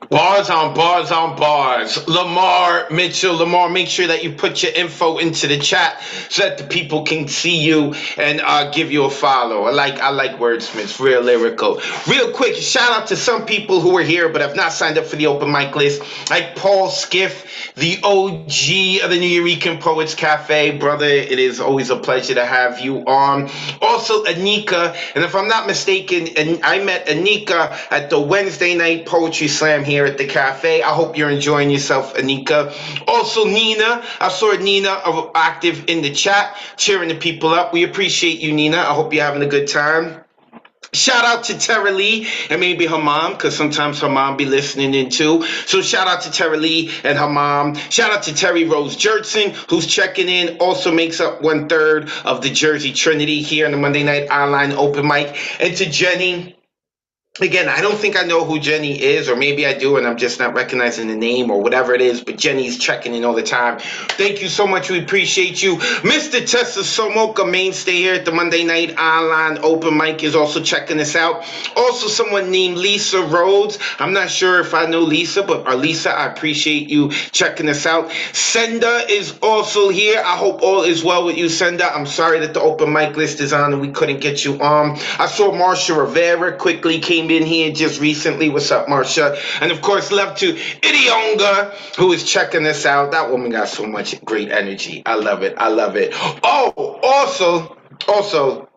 Bars on bars on bars. Lamar Mitchell. Lamar, make sure that you put your info into the chat so that the people can see you and give you a follow. I like wordsmiths, real lyrical. Real quick, shout out to some people who are here but have not signed up for the open mic list, like Paul Skiff, the OG of the New Eurekan Poets Cafe. Brother, it is always a pleasure to have you on. Also, Anika, and if I'm not mistaken, and I met Anika at the Wednesday night poetry slam here at the cafe. I hope you're enjoying yourself, Anika. Also, Nina. I saw Nina active in the chat, cheering the people up. We appreciate you, Nina. I hope you're having a good time. Shout out to Tara Lee and maybe her mom, because sometimes her mom be listening in too. So shout out to Tara Lee and her mom. Shout out to Terry Rose Jertson, who's checking in, also makes up 1/3 of the Jersey Trinity here in the Monday Night Online Open Mic. And to Jenny. Again, I don't think I know who Jenny is, or maybe I do and I'm just not recognizing the name or whatever it is, but Jenny's checking in all the time. Thank you so much. We appreciate you. Mr. Tessa Somoka, mainstay here at the Monday Night Online Open Mic, is also checking us out. Also, someone named Lisa Rhodes. I'm not sure if I know Lisa, but Lisa, I appreciate you checking us out. Senda is also here. I hope all is well with you, Senda. I'm sorry that the open mic list is on and we couldn't get you on. I saw Marsha Rivera quickly came in here just recently. What's up, Marsha? And of course, love to Idionga, who is checking us out. That woman got so much great energy. I love it. I love it. Oh, also,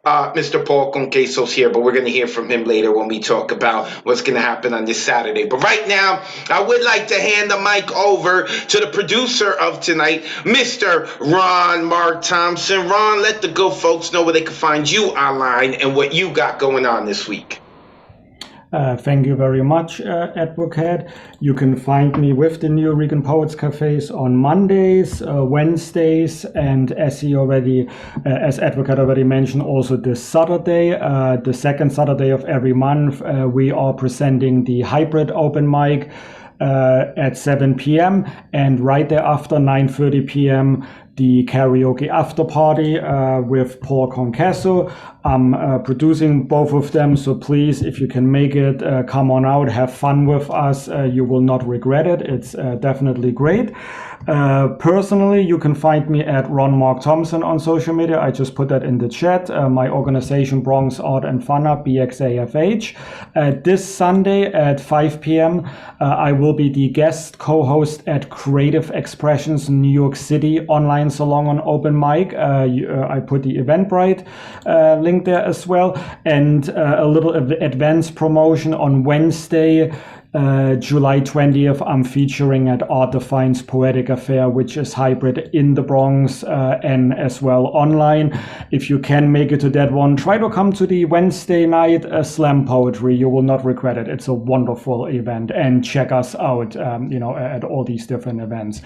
Mr. Paul Conqueso's here, but we're going to hear from him later when we talk about what's going to happen on this Saturday. But right now, I would like to hand the mic over to the producer of tonight, Mr. Ron Mark Thompson. Ron, let the good folks know where they can find you online and what you got going on this week. Thank you very much, Advocate. You can find me with the New Eurekan Poets Cafes on Mondays, Wednesdays, and as Advocate already mentioned, also this Saturday, the second Saturday of every month, we are presenting the hybrid open mic at 7 p.m. and right thereafter, 9:30 p.m., the karaoke after party with Paul Conqueso. I'm producing both of them, so please, if you can make it, come on out, have fun with us. You will not regret it. It's definitely great. Personally, you can find me at Ron Mark Thompson on social media. I just put that in the chat. My organization, Bronx Art and Fun Up, BXAFH. This Sunday at 5 p.m., I will be the guest co-host at Creative Expressions New York City online salon on open mic. I put the Eventbrite link there as well, and a little advanced promotion on Wednesday, July 20th, I'm featuring at Art Define's Poetic Affair, which is hybrid in the Bronx and as well online. If you can make it to that one, try to come to the Wednesday night slam poetry. You will not regret it. It's a wonderful event, and check us out, at all these different events.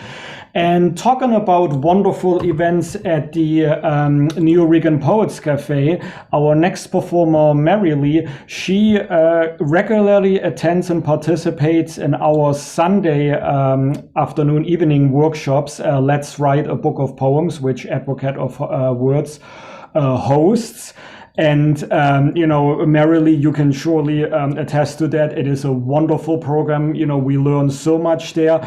And talking about wonderful events at the New Eurekan Poets Cafe, our next performer, Mary Lee, she regularly attends and participates in our Sunday afternoon, evening workshops. Let's Write a Book of Poems, which Advocate of Wordz hosts. And, Mary Lee, you can surely attest to that. It is a wonderful program. We learn so much there.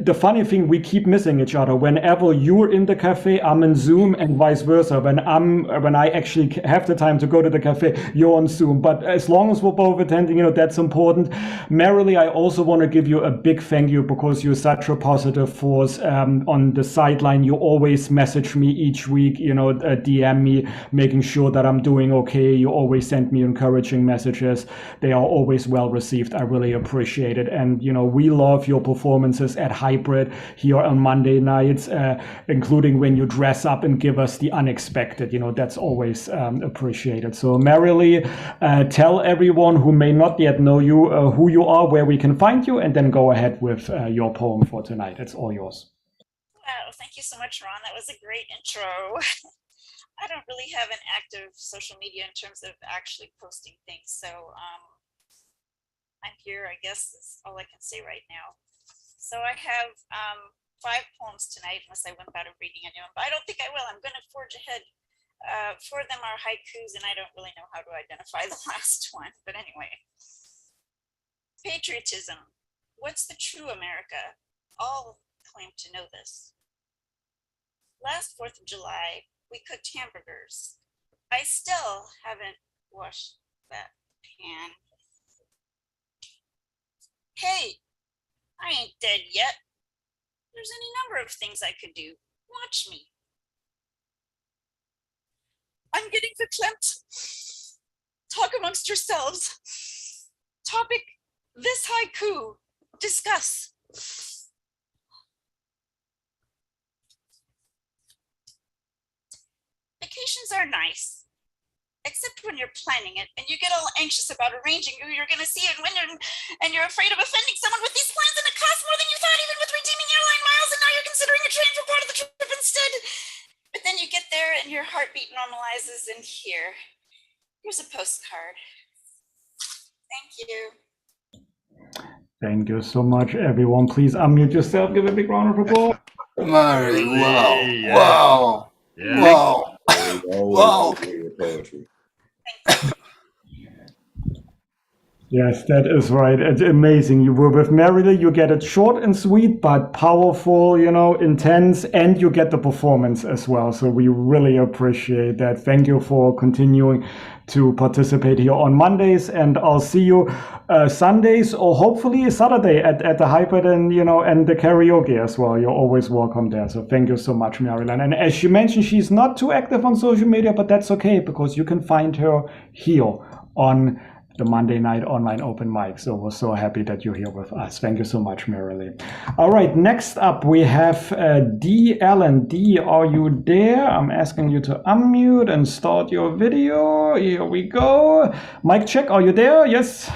The funny thing, we keep missing each other. Whenever you're in the cafe, I'm in Zoom, and vice versa. When I actually have the time to go to the cafe, you're on Zoom. But as long as we're both attending, that's important. Mary Lee, I also want to give you a big thank you, because you're such a positive force on the sideline. You always message me each week, DM me, making sure that I'm doing okay. You always send me encouraging messages. They are always well received. I really appreciate it. And, we love your performances at Hybrid here on Monday nights, including when you dress up and give us the unexpected. That's always appreciated. So, Mary Lee, tell everyone who may not yet know you who you are, where we can find you, and then go ahead with your poem for tonight. It's all yours. Wow, thank you so much, Ron. That was a great intro. I don't really have an active social media in terms of actually posting things. So I'm here, I guess, is all I can say right now. So I have 5 poems tonight, unless I wimp out of reading a new one, but I don't think I will. I'm going to forge ahead. 4 of them are haikus, and I don't really know how to identify the last one. But anyway, patriotism. What's the true America? All claim to know this. Last 4th of July, we cooked hamburgers. I still haven't washed that pan. Hey, I ain't dead yet. There's any number of things I could do. Watch me. I'm getting verklempt. Talk amongst yourselves. Topic, this haiku. Discuss. Vacations are nice, except when you're planning it and you get all anxious about arranging who you're going to see and when, and you're afraid of offending someone with these plans, and it costs more than you thought, even with redeeming airline miles, and now you're considering a train for part of the trip instead. But then you get there and your heartbeat normalizes, and here's a postcard. Thank you. Thank you so much, everyone. Please unmute yourself. Give a big round of applause. Murray, wow, Yeah. wow, Yeah. wow, wow. Poetry. Yes, that is right. It's amazing. You were with Marilyn. You get it short and sweet, but powerful, intense, and you get the performance as well. So we really appreciate that. Thank you for continuing to participate here on Mondays, and I'll see you Sundays or hopefully Saturday at the Hyper and the karaoke as well. You're always welcome there. So thank you so much, Marilyn. And as she mentioned, she's not too active on social media, but that's okay because you can find her here on the Monday night online open mic. So we're so happy that you're here with us. Thank you so much, Marilyn. All right, next up we have D. Allen. D, are you there? I'm asking you to unmute and start your video. Here we go. Mic check, are you there? Yes.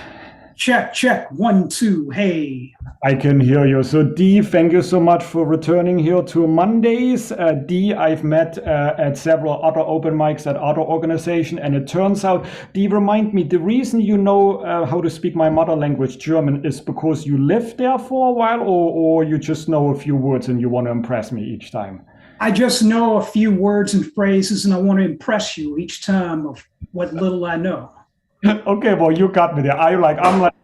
Check, check, 1, 2, hey. I can hear you. So D, thank you so much for returning here to Mondays. D, I've met at several other open mics at other organizations, and it turns out, D, remind me, the reason you know how to speak my mother language, German, is because you lived there for a while, or you just know a few words and you want to impress me each time? I just know a few words and phrases, and I want to impress you each time of what little I know. Okay, well, you got me there. I'm like,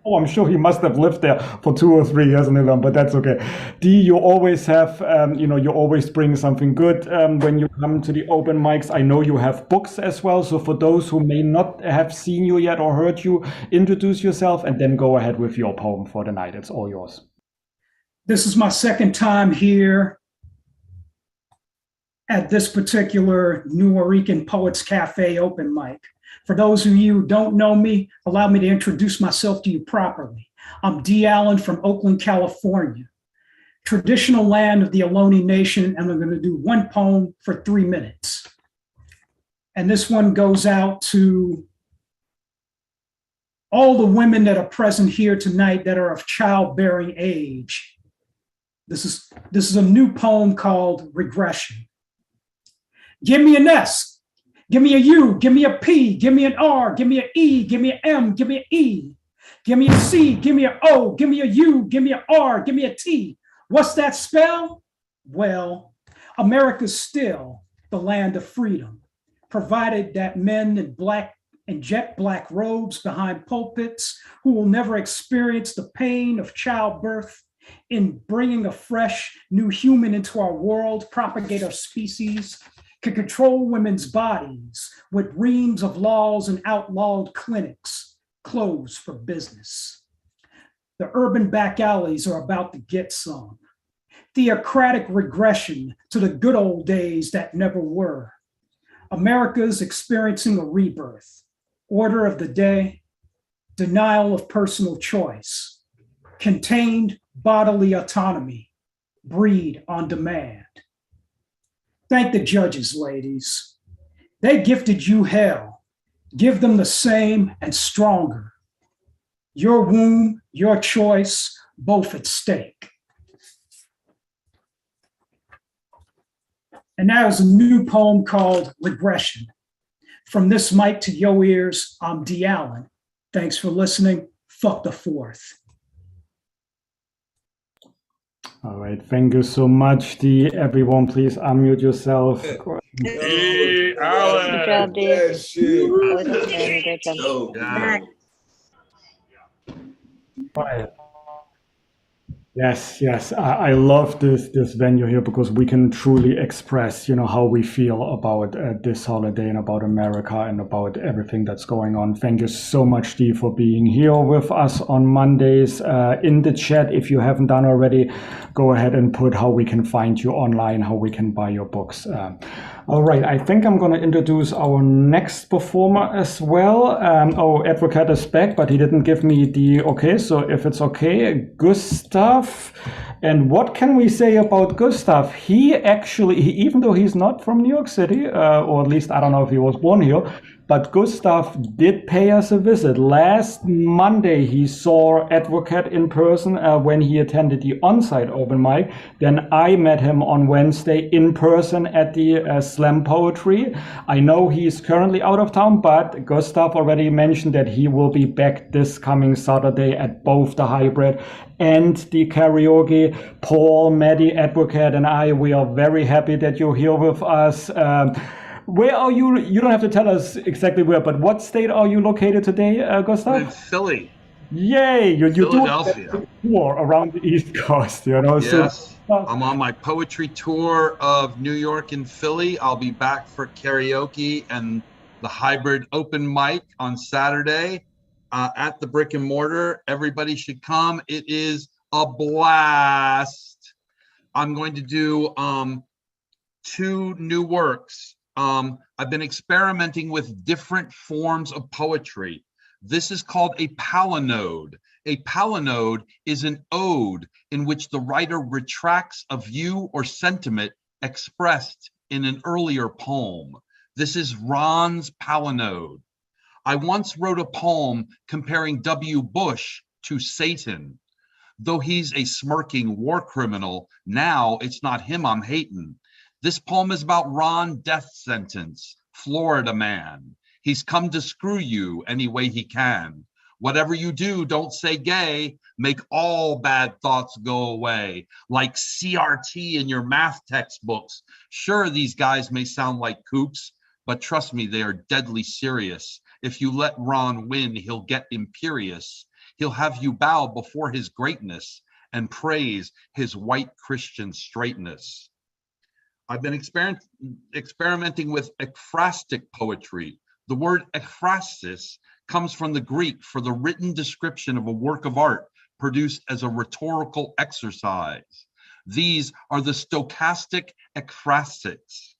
oh, I'm sure he must have lived there for 2 or 3 years, but that's okay. D, you always have, you always bring something good when you come to the open mics. I know you have books as well. So for those who may not have seen you yet or heard you, introduce yourself and then go ahead with your poem for the night. It's all yours. This is my second time here at this particular New Orican Poets Cafe open mic. For those of you who don't know me, allow me to introduce myself to you properly. I'm D. Allen from Oakland, California, traditional land of the Ohlone Nation, and I'm going to do one poem for 3 minutes. And this one goes out to all the women that are present here tonight that are of childbearing age. This is a new poem called Regression. Give me an S. Give me a U, give me a P, give me an R, give me an E, give me an M, give me an E, give me a C, give me an O, give me a U, give me an R, give me a T. What's that spell? Well, America's still the land of freedom, provided that men in black and jet black robes behind pulpits who will never experience the pain of childbirth in bringing a fresh new human into our world, propagate our species, can control women's bodies with reams of laws and outlawed clinics closed for business. The urban back alleys are about to get some. Theocratic regression to the good old days that never were. America's experiencing a rebirth. Order of the day, denial of personal choice, contained bodily autonomy, breed on demand. Thank the judges, ladies. They gifted you hell. Give them the same and stronger. Your womb, your choice, both at stake. And now is a new poem called Regression. From this mic to your ears, I'm D. Allen. Thanks for listening. Fuck the fourth. All right, thank you so much, Dee. Everyone, please unmute yourself. Hey, Good Alan. job, Dee. That shit. Always outstanding. Great job. Right. Yes, yes, I love this venue here because we can truly express, how we feel about this holiday and about America and about everything that's going on. Thank you so much, Dee, for being here with us on Mondays. In the chat, if you haven't done already, go ahead and put how we can find you online, how we can buy your books. All right, I think I'm going to introduce our next performer as well. Advocate is back, but he didn't give me the okay. So if it's okay, Gustav. And what can we say about Gustav? He actually, even though he's not from New York City, or at least I don't know if he was born here, but Gustav did pay us a visit. Last Monday, he saw Advocate in person when he attended the on-site open mic. Then I met him on Wednesday in person at the Slam Poetry. I know he's currently out of town, but Gustav already mentioned that he will be back this coming Saturday at both the hybrid and the karaoke. Paul, Maddie, Advocate, and I, we are very happy that you're here with us. Where are you? You don't have to tell us exactly where, but what state are you located today, Gustav? I'm in Philly. Yay! You do Philadelphia. a tour around the East Coast, Yes, So, I'm on my poetry tour of New York and Philly. I'll be back for karaoke and the hybrid open mic on Saturday at the Brick and Mortar. Everybody should come. It is a blast. I'm going to do 2 new works. I've been experimenting with different forms of poetry. This is called a palinode. A palinode is an ode in which the writer retracts a view or sentiment expressed in an earlier poem. This is Ron's palinode. I once wrote a poem comparing W. Bush to Satan. Though he's a smirking war criminal, now it's not him I'm hating. This poem is about Ron Death Sentence, Florida man. He's come to screw you any way he can. Whatever you do, don't say gay. Make all bad thoughts go away. Like CRT in your math textbooks. Sure, these guys may sound like kooks, but trust me, they are deadly serious. If you let Ron win, he'll get imperious. He'll have you bow before his greatness and praise his white Christian straightness. I've been experimenting with ekphrastic poetry. The word ekphrasis comes from the Greek for the written description of a work of art produced as a rhetorical exercise. These are the stochastic ekphrasics.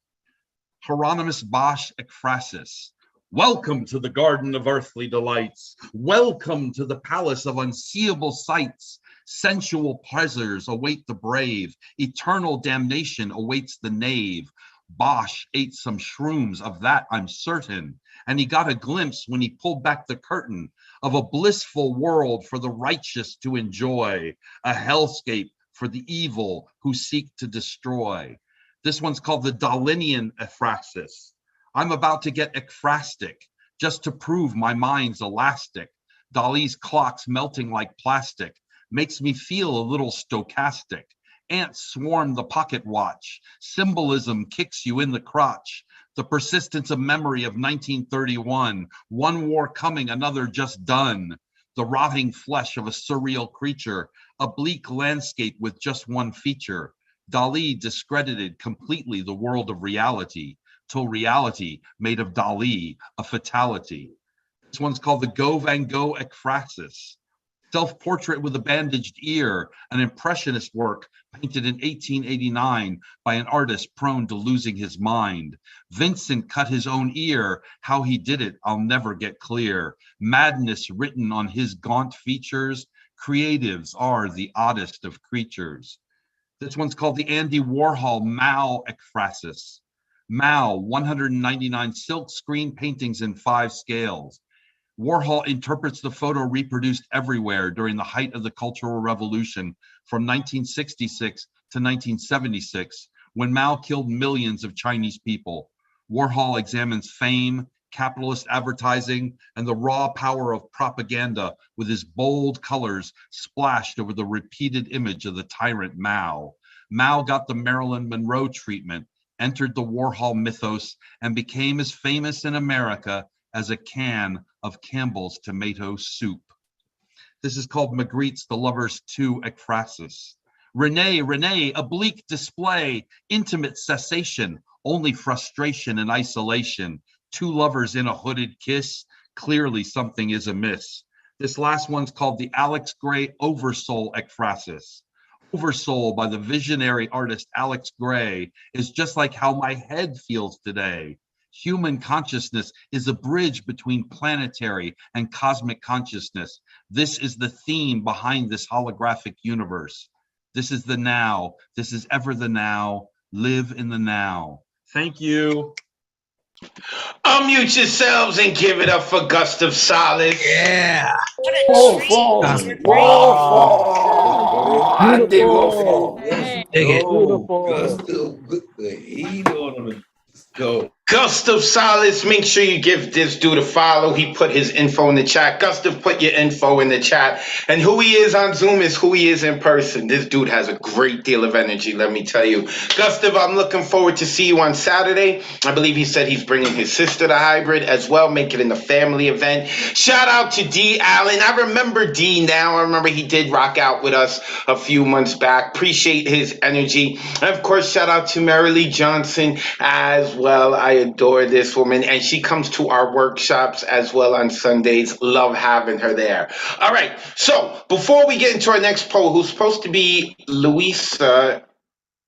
Hieronymus Bosch ekphrasis. Welcome to the garden of earthly delights. Welcome to the palace of unseeable sights. Sensual pleasures await the brave. Eternal damnation awaits the knave. Bosch ate some shrooms, of that I'm certain. And he got a glimpse when he pulled back the curtain of a blissful world for the righteous to enjoy, a hellscape for the evil who seek to destroy. This one's called the Dalinian ekphrasis. I'm about to get ekphrastic just to prove my mind's elastic. Dali's clocks melting like plastic makes me feel a little stochastic. Ants swarm the pocket watch. Symbolism kicks you in the crotch. The persistence of memory of 1931. One war coming, another just done. The rotting flesh of a surreal creature. A bleak landscape with just one feature. Dali discredited completely the world of reality, till reality made of Dali a fatality. This one's called the Go Van Gogh ekphrasis. Self-portrait with a bandaged ear, an impressionist work painted in 1889 by an artist prone to losing his mind. Vincent cut his own ear. How he did it, I'll never get clear. Madness written on his gaunt features. Creatives are the oddest of creatures. This one's called the Andy Warhol Mao ekphrasis. Mao, 199 silk screen paintings in 5 scales. Warhol interprets the photo reproduced everywhere during the height of the Cultural Revolution from 1966 to 1976, when Mao killed millions of Chinese people. Warhol examines fame, capitalist advertising, and the raw power of propaganda with his bold colors splashed over the repeated image of the tyrant Mao. Mao got the Marilyn Monroe treatment, entered the Warhol mythos, and became as famous in America as a can of Campbell's tomato soup. This is called Magritte's The Lover's Two Ekphrasis. Renee, oblique display, intimate cessation, only frustration and isolation. Two lovers in a hooded kiss, clearly something is amiss. This last one's called the Alex Gray Oversoul Ekphrasis. Oversoul by the visionary artist Alex Gray is just like how my head feels today. Human consciousness is a bridge between planetary and cosmic consciousness. This is the theme behind this holographic universe. This is the now. This is ever the now. Live in the now. Thank you. Unmute yourselves and give it up for Gustav Solace. Yeah. Gustav Solace, make sure you give this dude a follow. He put his info in the chat. Gustav, put your info in the chat. And who he is on Zoom is who he is in person. This dude has a great deal of energy, let me tell you. Gustav, I'm looking forward to see you on Saturday. I believe he said he's bringing his sister to Hybrid as well, make it in the family event. Shout out to D. Allen. I remember D now. I remember he did rock out with us a few months back. Appreciate his energy. And of course, shout out to Mary Lee Johnson as well. I adore this woman, and she comes to our workshops as well on Sundays. Love having her there. All right, so before we get into our next poll, who's supposed to be Luisa,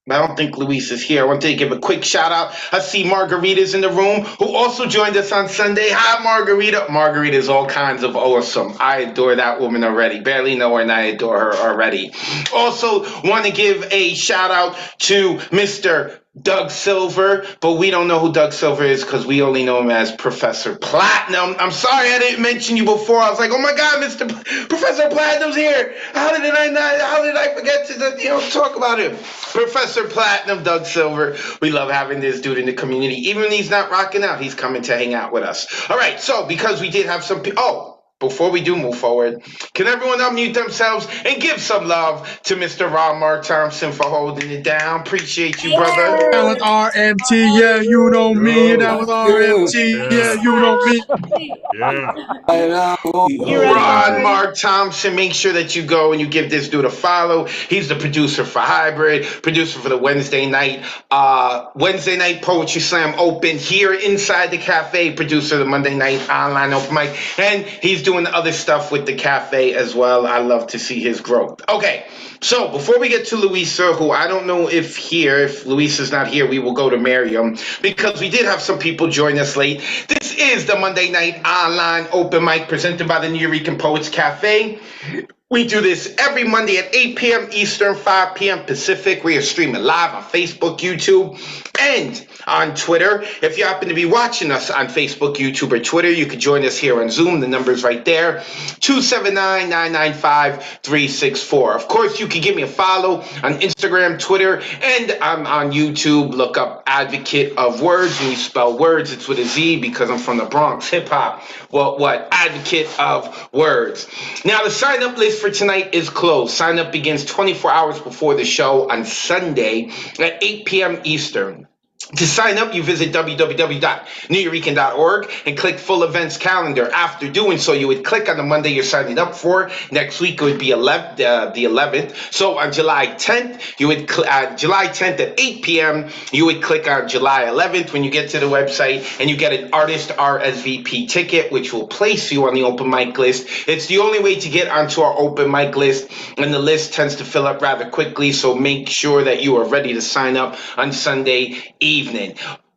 I don't think Luis is here. I want to give a quick shout out. I see Margarita's in the room, who also joined us on Sunday. Hi, Margarita. Margarita is all kinds of awesome. I adore that woman already. Barely know her, and I adore her already. Also, want to give a shout out to Mr. Doug Silver, but we don't know who Doug Silver is because we only know him as Professor Platinum. I'm sorry I didn't mention you before. I was like, oh my God, Professor Platinum's here. How did I forget to talk about him? Professor Platinum, Doug Silver. We love having this dude in the community. Even when he's not rocking out, he's coming to hang out with us. All right, so because we did have some before we do move forward, can everyone unmute themselves and give some love to Mr. Ron Mark Thompson for holding it down? Appreciate you, brother. Down with RMT, yeah, you know me. You're down with RMT, yeah, you know me. Ron Mark Thompson, make sure that you go and you give this dude a follow. He's the producer for Hybrid, producer for the Wednesday night Poetry Slam Open here inside the cafe, producer of the Monday night online open mic, and he's doing other stuff with the cafe as well. I love to see his growth. Okay, so before we get to Luisa, who I don't know if Luisa's not here, we will go to Miriam because we did have some people join us late. This is the Monday night online open mic presented by the New Eureka Poets Cafe. We do this every Monday at 8 p.m. Eastern, 5 p.m. Pacific. We are streaming live on Facebook, YouTube, and on Twitter. If you happen to be watching us on Facebook, YouTube, or Twitter, you can join us here on Zoom. The number's right there, 279-995-364. Of course, you can give me a follow on Instagram, Twitter, and I'm on YouTube. Look up Advocate of Words. When you spell words, it's with a Z because I'm from the Bronx, hip-hop. What? Advocate of Words. Now, the sign-up list for tonight is closed. Sign up begins 24 hours before the show on Sunday at 8 p.m. Eastern. To sign up, you visit www.neweurekan.org and click full events calendar. After doing so, you would click on the Monday you're signing up for. Next week, it would be the 11th. So on July 10th, you would July 10th at 8 p.m., you would click on July 11th when you get to the website, and you get an artist RSVP ticket, which will place you on the open mic list. It's the only way to get onto our open mic list, and the list tends to fill up rather quickly, so make sure that you are ready to sign up on Sunday evening.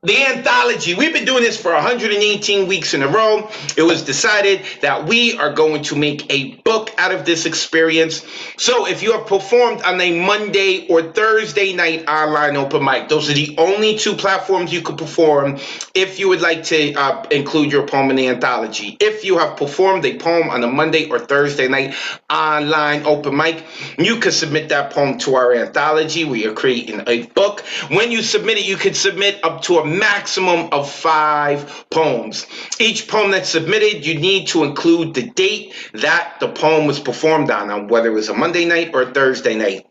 The anthology, we've been doing this for 118 weeks in a row. It was decided that we are going to make a book out of this experience. So if you have performed on a Monday or Thursday night online open mic, those are the only two platforms you could perform if you would like to include your poem in the anthology. If you have performed a poem on a Monday or Thursday night online open mic, you can submit that poem to our anthology. We are creating a book. When you submit it, you can submit up to a maximum of 5 poems. Each poem that's submitted, you need to include the date that the poem was performed on whether it was a Monday night or a Thursday night.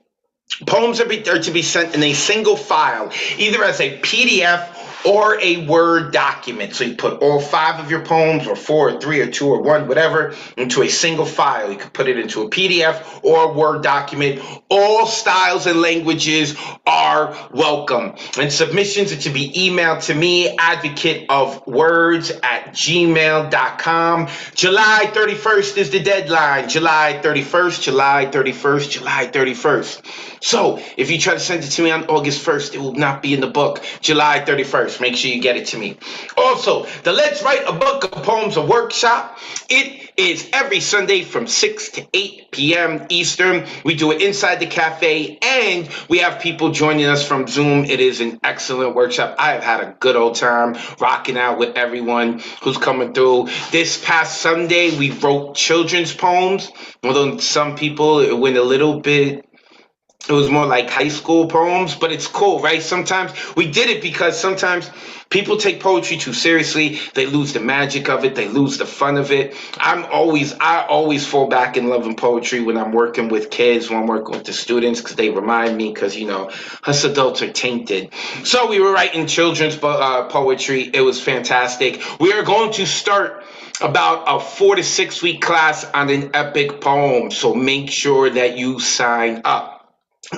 Poems are to be sent in a single file, either as a PDF or a Word document. So you put all 5 of your poems, or 4, or 3, or 2, or 1, whatever, into a single file. You could put it into a PDF or a Word document. All styles and languages are welcome. And submissions are to be emailed to me, advocateofwords@gmail.com. July 31st is the deadline. July 31st, July 31st, July 31st. So if you try to send it to me on August 1st, it will not be in the book. July 31st, make sure you get it to me. Also, the Let's Write a Book of Poems workshop, it is every Sunday from 6 to 8 p.m. Eastern. We do it inside the cafe, and we have people joining us from Zoom. It is an excellent workshop. I have had a good old time rocking out with everyone who's coming through. This past Sunday, we wrote children's poems, although some people, it went a little bit, it was more like high school poems, but it's cool, right? Sometimes we did it because sometimes people take poetry too seriously. They lose the magic of it. They lose the fun of it. I always fall back in loving poetry when I'm working with kids, when I'm working with the students, because they remind me, because, you know, us adults are tainted. So we were writing children's poetry. It was fantastic. We are going to start about a 4 to 6 week class on an epic poem. So make sure that you sign up.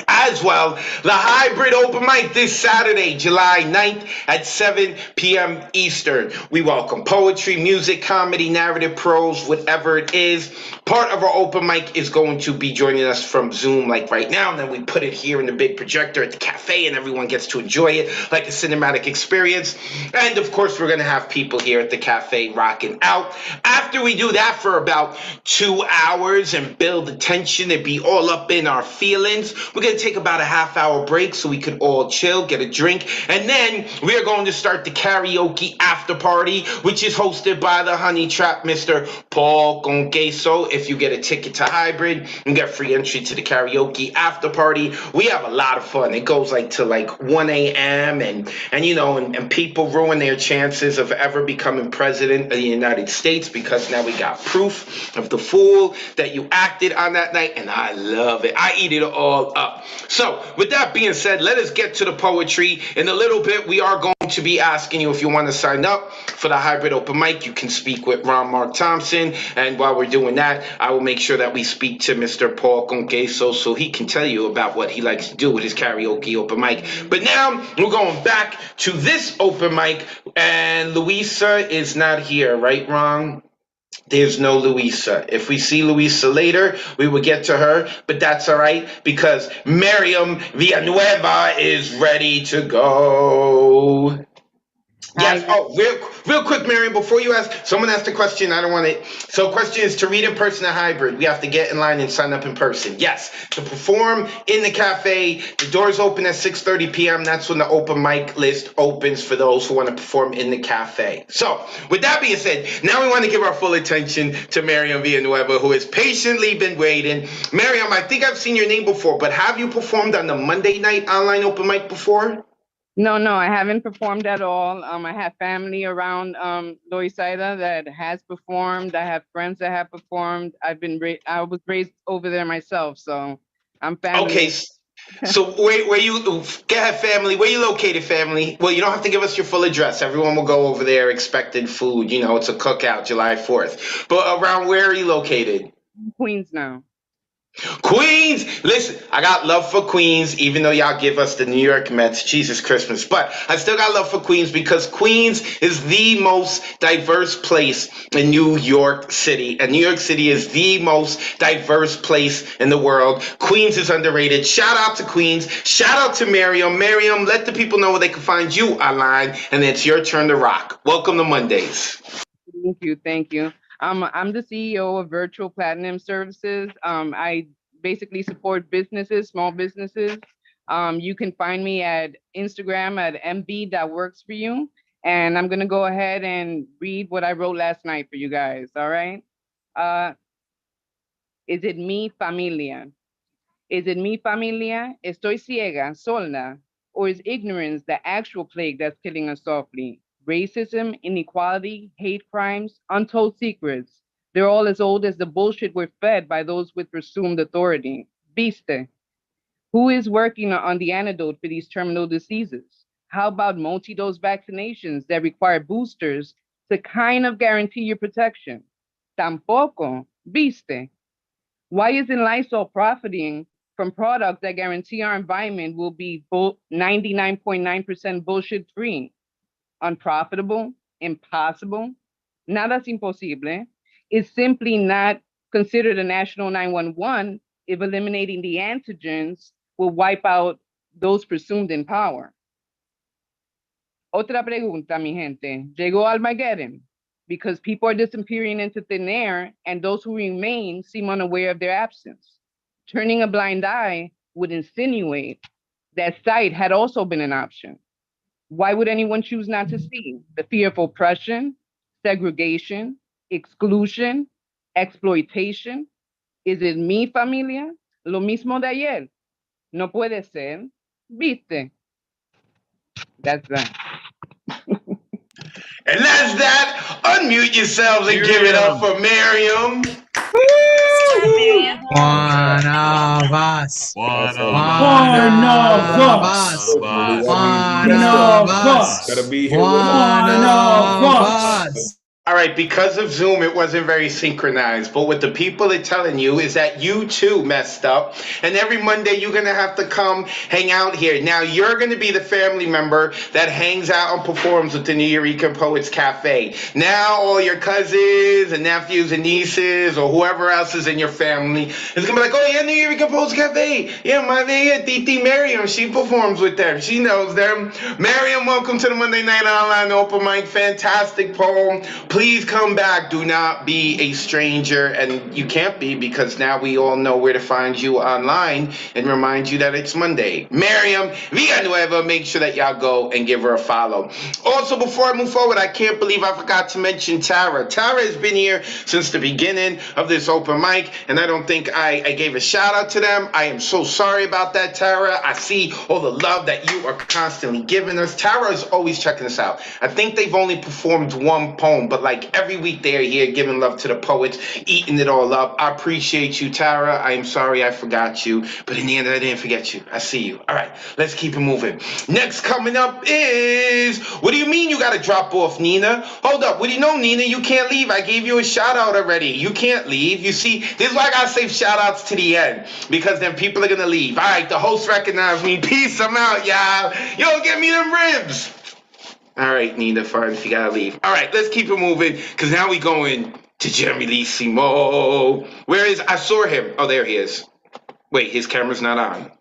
As well, the hybrid open mic this Saturday, July 9th at 7 p.m. Eastern. We welcome poetry, music, comedy, narrative, prose, whatever it is. Part of our open mic is going to be joining us from Zoom like right now, and then we put it here in the big projector at the cafe, and everyone gets to enjoy it like a cinematic experience. And of course, we're going to have people here at the cafe rocking out. After we do that for about 2 hours and build the tension and be all up in our feelings, we're going to take about a half-hour break so we could all chill, get a drink, and then we are going to start the karaoke after party, which is hosted by the Honey Trap, Mr. Paul Conqueso. If you get a ticket to hybrid, you get free entry to the karaoke after party. We have a lot of fun. It goes to 1 a.m. and you know, and people ruin their chances of ever becoming president of the United States because now we got proof of the fool that you acted on that night, and I love it. I eat it all up. So with that being said, let us get to the poetry. In a little bit, we are going to be asking you if you want to sign up for the hybrid open mic. You can speak with Ron Mark Thompson, and while we're doing that, I will make sure that we speak to Mr. Paul Conqueso so he can tell you about what he likes to do with his karaoke open mic. But now we're going back to this open mic, and Louisa is not here, right, Ron? There's no Louisa. If we see Louisa later, we will get to her, but that's all right because Miriam Villanueva is ready to go. Yes. Oh, real quick, Miriam, before you ask, someone asked a question. I don't want it. So question is to read in person or hybrid. We have to get in line and sign up in person. Yes. To perform in the cafe, the doors open at 6:30 p.m. That's when the open mic list opens for those who want to perform in the cafe. So with that being said, now we want to give our full attention to Miriam Villanueva, who has patiently been waiting. Miriam, I think I've seen your name before, but have you performed on the Monday night online open mic before? No, I haven't performed at all. I have family around Loisaida that has performed. I have friends that have performed. I was raised over there myself, so I'm family. Okay, so where you go ahead, family? Where you located, family? Well, you don't have to give us your full address. Everyone will go over there expecting food. You know, it's a cookout, July 4th. But around where are you located? Queens now. Queens! Listen, I got love for Queens, even though y'all give us the New York Mets, Jesus Christmas. But I still got love for Queens because Queens is the most diverse place in New York City. And New York City is the most diverse place in the world. Queens is underrated. Shout out to Queens. Shout out to Miriam. Miriam, let the people know where they can find you online. And it's your turn to rock. Welcome to Mondays. Thank you. I'm the CEO of Virtual Platinum Services. I basically support businesses, small businesses. You can find me at Instagram at mb.worksforyou. And I'm going to go ahead and read what I wrote last night for you guys. All right. Is it mi familia? Is it mi familia? Estoy ciega, sola. Or is ignorance the actual plague that's killing us softly? Racism, inequality, hate crimes, untold secrets. They're all as old as the bullshit we're fed by those with presumed authority. Viste. Who is working on the antidote for these terminal diseases? How about multi-dose vaccinations that require boosters to kind of guarantee your protection? Tampoco. Viste. Why isn't Lysol profiting from products that guarantee our environment will be 99.9% bullshit free? Unprofitable, impossible, nada es imposible. It's simply not considered a national 911 if eliminating the antigens will wipe out those presumed in power. Otra pregunta, mi gente. Llegó Armageddon because people are disappearing into thin air and those who remain seem unaware of their absence. Turning a blind eye would insinuate that sight had also been an option. Why would anyone choose not to see? The fear of oppression, segregation, exclusion, exploitation? Is it mi familia? Lo mismo de ayer. No puede ser. Viste. That's that. And that's that. Unmute yourselves and give it up for Miriam. One of us. One of us. One of us. Gotta be here. One of us. All right, because of Zoom, it wasn't very synchronized. But what the people are telling you is that you too messed up. And every Monday, you're going to have to come hang out here. Now, you're going to be the family member that hangs out and performs with the New Eureka Poets Cafe. Now, all your cousins and nephews and nieces or whoever else is in your family is going to be like, oh, yeah, New Eureka Poets Cafe. Yeah, my Titi Miriam, she performs with them. She knows them. Miriam, welcome to the Monday Night Online Open Mic. Fantastic poem. Please come back. Do not be a stranger. And you can't be because now we all know where to find you online and remind you that it's Monday. Miriam Villanueva, make sure that y'all go and give her a follow. Also, before I move forward, I can't believe I forgot to mention Tara. Tara has been here since the beginning of this open mic, and I don't think I gave a shout out to them. I am so sorry about that, Tara. I see all the love that you are constantly giving us. Tara is always checking us out. I think they've only performed one poem, but like every week they are here giving love to the poets, eating it all up. I appreciate you, Tara. I am sorry I forgot you, but in the end I didn't forget you. I see you. All right, let's keep it moving. Next coming up is, what do you mean you gotta drop off, Nina? Hold up, what do you know, Nina? You can't leave. I gave you a shout out already. You can't leave. You see, this is why I gotta save shout outs to the end, because then people are gonna leave. All right, the host recognized me. Peace, I'm out, y'all. Yo, get me them ribs. All right, Nina, fine, if you gotta leave. All right, let's keep it moving, because now we going to Jeremy Lee Simo. Where is, I saw him. Oh, there he is. Wait, his camera's not on.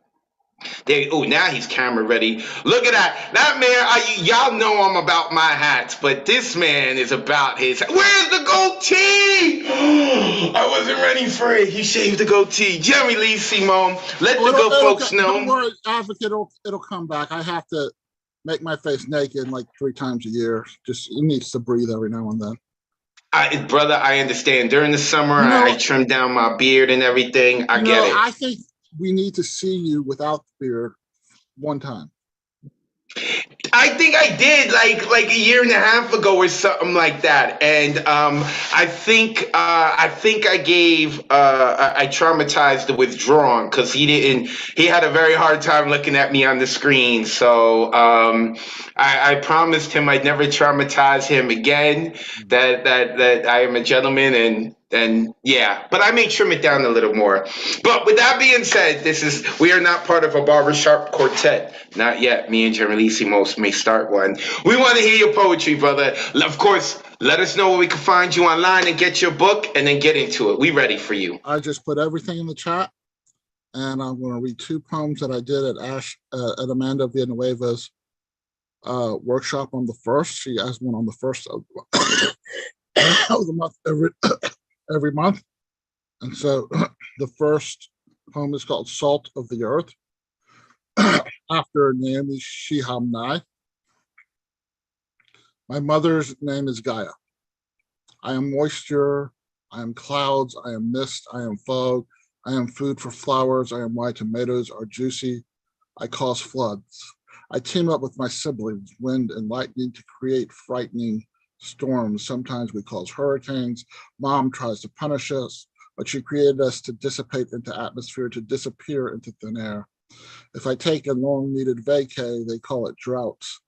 There, oh, now he's camera ready. Look at that. That man, y'all know I'm about my hats, but this man is about his. Where's the goatee? I wasn't ready for it. He shaved the goatee. Jeremy Lee Simone, let the good folks know. Don't worry, Advocate, it'll come back. I have to make my face naked like 3 times a year. Just, it needs to breathe every now and then. Brother, I understand. During the summer, I trim down my beard and everything. I get it. I think we need to see you without the beard one time. I think I did like a year and a half ago or something like that, and I think I gave I traumatized the withdrawn because he had a very hard time looking at me on the screen. So I promised him I'd never traumatize him again. That I am a gentleman and yeah, but I may trim it down a little more. But with that being said, we are not part of a barbershop quartet. Not yet. Me and Jeremy Simos may start one. We want to hear your poetry, brother. Of course, let us know where we can find you online and get your book and then get into it. We ready for you. I just put everything in the chat, and I'm going to read 2 poems that I did at Amanda Villanueva's workshop on the 1st. She asked one on the 1st of the month every month. And so the first poem is called Salt of the Earth, after Naomi Shiham. My mother's name is Gaia. I am moisture, I am clouds, I am mist, I am fog, I am food for flowers, I am why tomatoes are juicy, I cause floods. I team up with my siblings, wind and lightning, to create frightening storms. Sometimes we cause hurricanes. Mom tries to punish us, but she created us to dissipate into atmosphere, to disappear into thin air. If I take a long-needed vacay, they call it droughts.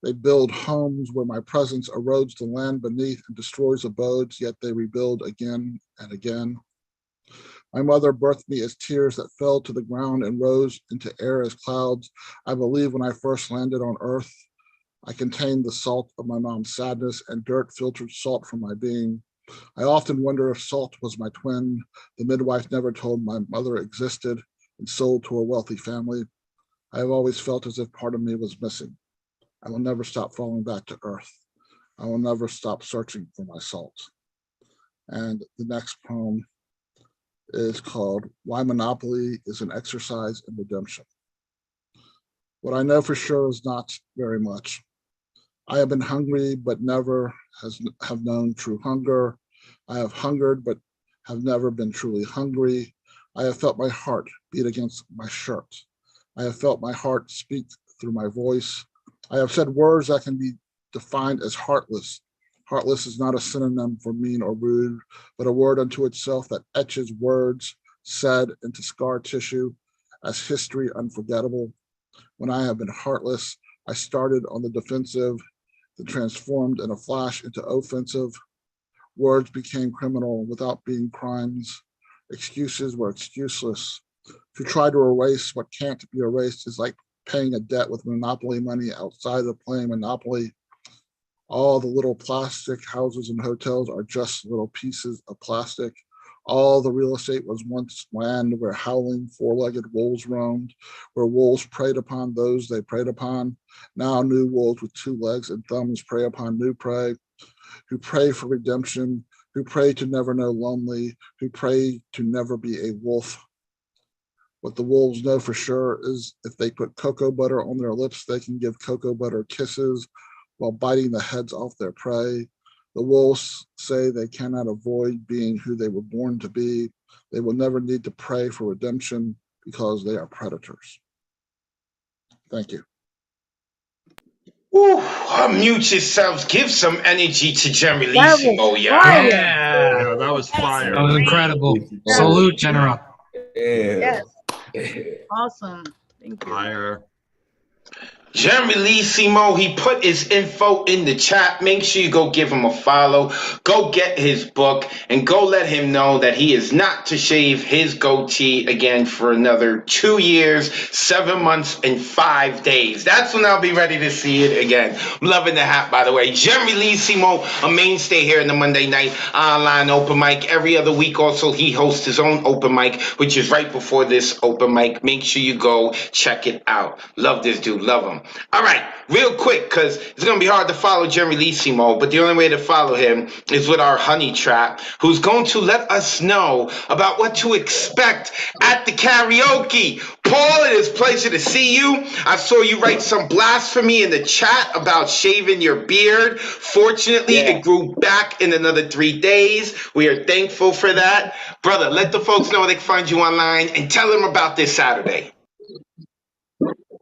They build homes where my presence erodes the land beneath and destroys abodes, yet they rebuild again and again. My mother birthed me as tears that fell to the ground and rose into air as clouds. I believe when I first landed on earth, I contained the salt of my mom's sadness, and dirt filtered salt from my being. I often wonder if salt was my twin. The midwife never told my mother existed and sold to a wealthy family. I have always felt as if part of me was missing. I will never stop falling back to earth. I will never stop searching for my salt. And the next poem is called Why Monopoly is an Exercise in Redemption. What I know for sure is not very much. I have been hungry, but never have known true hunger. I have hungered, but have never been truly hungry. I have felt my heart beat against my shirt. I have felt my heart speak through my voice. I have said words that can be defined as heartless. Heartless is not a synonym for mean or rude, but a word unto itself that etches words said into scar tissue as history unforgettable. When I have been heartless, I started on the defensive, then transformed in a flash into offensive. Words became criminal without being crimes. Excuses were excuseless. To try to erase what can't be erased is like paying a debt with monopoly money outside of playing Monopoly. All the little plastic houses and hotels are just little pieces of plastic. All the real estate was once land where howling four-legged wolves roamed, where wolves preyed upon those they preyed upon. Now new wolves with two legs and thumbs prey upon new prey, who pray for redemption, who pray to never know lonely, who pray to never be a wolf. What the wolves know for sure is if they put cocoa butter on their lips, they can give cocoa butter kisses while biting the heads off their prey. The wolves say they cannot avoid being who they were born to be. They will never need to pray for redemption because they are predators. Thank you. Ooh, unmute yourselves. Give some energy to Jeremy That Lissimo, was y'all. fire. Yeah, that was fire. That was incredible. Salute, General. Yeah. Awesome. Thank you. Fire. Jeremy Lissimo, he put his info in the chat. Make sure you go give him a follow. Go get his book and go let him know that he is not to shave his goatee again for another 2 years, 7 months, and 5 days. That's when I'll be ready to see it again. I'm loving the hat, by the way. Jeremy Lissimo, a mainstay here in the Monday night online open mic. Every other week also, he hosts his own open mic, which is right before this open mic. Make sure you go check it out. Love this dude. Love him. All right, real quick, because it's going to be hard to follow Jeremy Lissimo, but the only way to follow him is with our honey trap, who's going to let us know about what to expect at the karaoke. Paul, it is a pleasure to see you. I saw you write some blasphemy in the chat about shaving your beard. Fortunately, it grew back in another 3 days. We are thankful for that. Brother, let the folks know where they can find you online and tell them about this Saturday.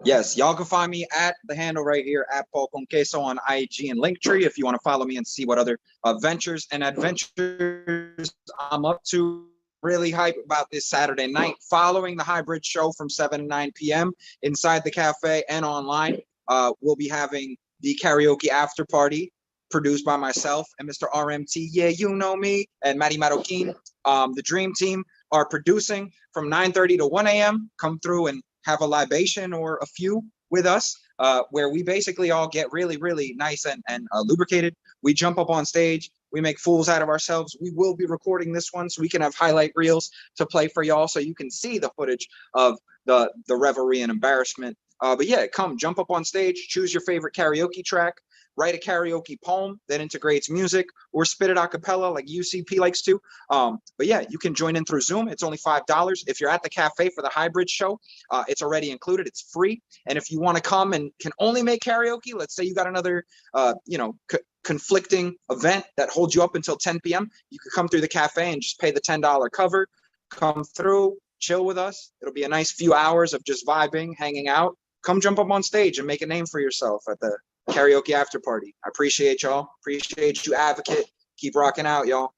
Yes, y'all can find me at the handle right here at Paul Conqueso on IG and Linktree if you want to follow me and see what other ventures and adventures I'm up to. Really hype about this Saturday night following the hybrid show from 7 to 9 p.m. inside the cafe and online. We'll be having the karaoke after party produced by myself and Mr. RMT. Yeah, you know me, and Maddie Marroquin. The Dream Team are producing from 9:30 to 1 a.m. Come through and have a libation or a few with us, where we basically all get really, really nice and lubricated. We jump up on stage. We make fools out of ourselves. We will be recording this one so we can have highlight reels to play for y'all so you can see the footage of the revelry and embarrassment. But yeah, come jump up on stage, choose your favorite karaoke track, write a karaoke poem that integrates music, or spit it a cappella like UCP likes to. But yeah, you can join in through Zoom. It's only $5. If you're at the cafe for the hybrid show, it's already included. It's free. And if you want to come and can only make karaoke, let's say you got another, conflicting event that holds you up until 10 p.m., you could come through the cafe and just pay the $10 cover, come through, chill with us. It'll be a nice few hours of just vibing, hanging out. come jump up on stage and make a name for yourself at the karaoke after party. I appreciate y'all. Appreciate you, Advocate. Keep rocking out, y'all.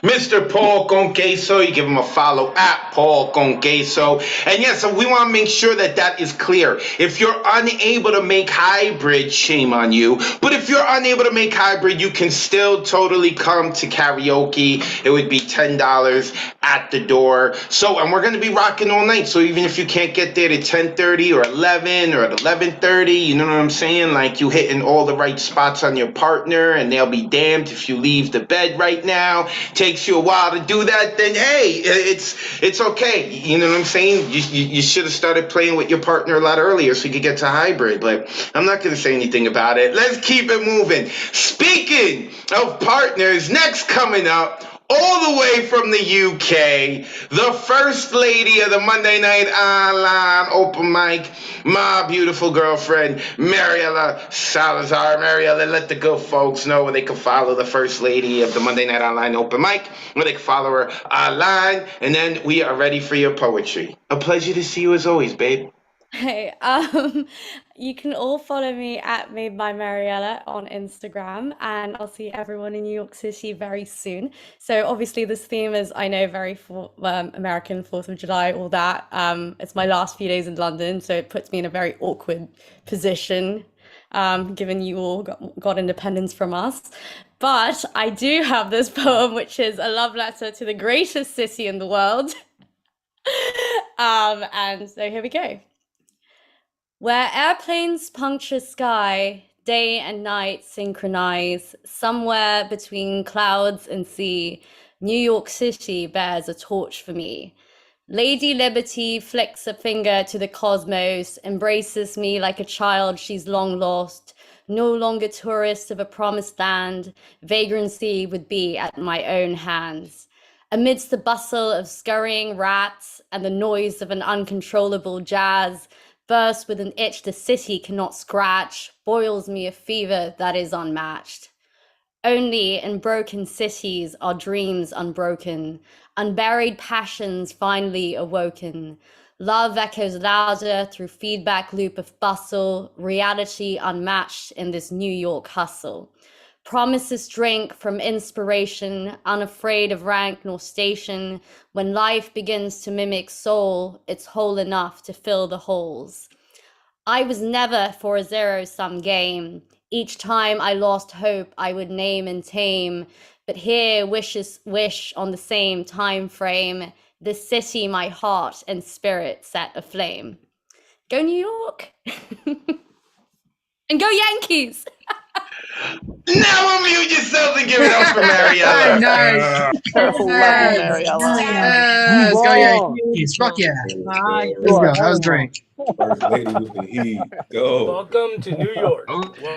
Mr. Paul Conqueso, you give him a follow at Paul Conqueso. And yes, so we want to make sure that that is clear. If you're unable to make hybrid, shame on you. But if you're unable to make hybrid, you can still totally come to karaoke. It would be $10 at the door. So, and we're going to be rocking all night. So even if you can't get there at 10:30 or 11 or at 11:30, you know what I'm saying? Like you hitting all the right spots on your partner, and they'll be damned if you leave the bed right now. Takes you a while to do that, then hey, it's okay. You know what I'm saying? You should have started playing with your partner a lot earlier so you could get to hybrid, but I'm not going to say anything about it. Let's keep it moving. Speaking of partners, next coming up, all the way from the UK, the first lady of the Monday Night Online Open Mic, my beautiful girlfriend, Mariela Salazar. Mariela, let the good folks know where they can follow the first lady of the Monday Night Online Open Mic, where they can follow her online, and then we are ready for your poetry. A pleasure to see you as always, babe. Hey, you can all follow me at Made by Mariella on Instagram, and I'll see everyone in New York City very soon. So obviously this theme is, I know, very American, 4th of July, all that. It's my last few days in London, so it puts me in a very awkward position, given you all got independence from us. But I do have this poem, which is a love letter to the greatest city in the world. And so here we go. Where airplanes puncture sky, day and night synchronize, somewhere between clouds and sea, New York City bears a torch for me. Lady Liberty flicks a finger to the cosmos, embraces me like a child she's long lost, no longer tourist of a promised land, vagrancy would be at my own hands. Amidst the bustle of scurrying rats and the noise of an uncontrollable jazz, burst with an itch the city cannot scratch, boils me a fever that is unmatched. Only in broken cities are dreams unbroken, unburied passions finally awoken. Love echoes louder through feedback loop of bustle, reality unmatched in this New York hustle. Promises drink from inspiration, unafraid of rank nor station. When life begins to mimic soul, it's whole enough to fill the holes. I was never for a zero-sum game. Each time I lost hope, I would name and tame. But here wish on the same time frame. This city, my heart and spirit set aflame. Go New York! And go Yankees! Now unmute yourself and give it up for Mariella. Nice. Careful, lucky Mariella. Yes. Go Yankees. Fuck yeah. Nice. Let's go. That was great. First lady with the heat. Go. Welcome to New York.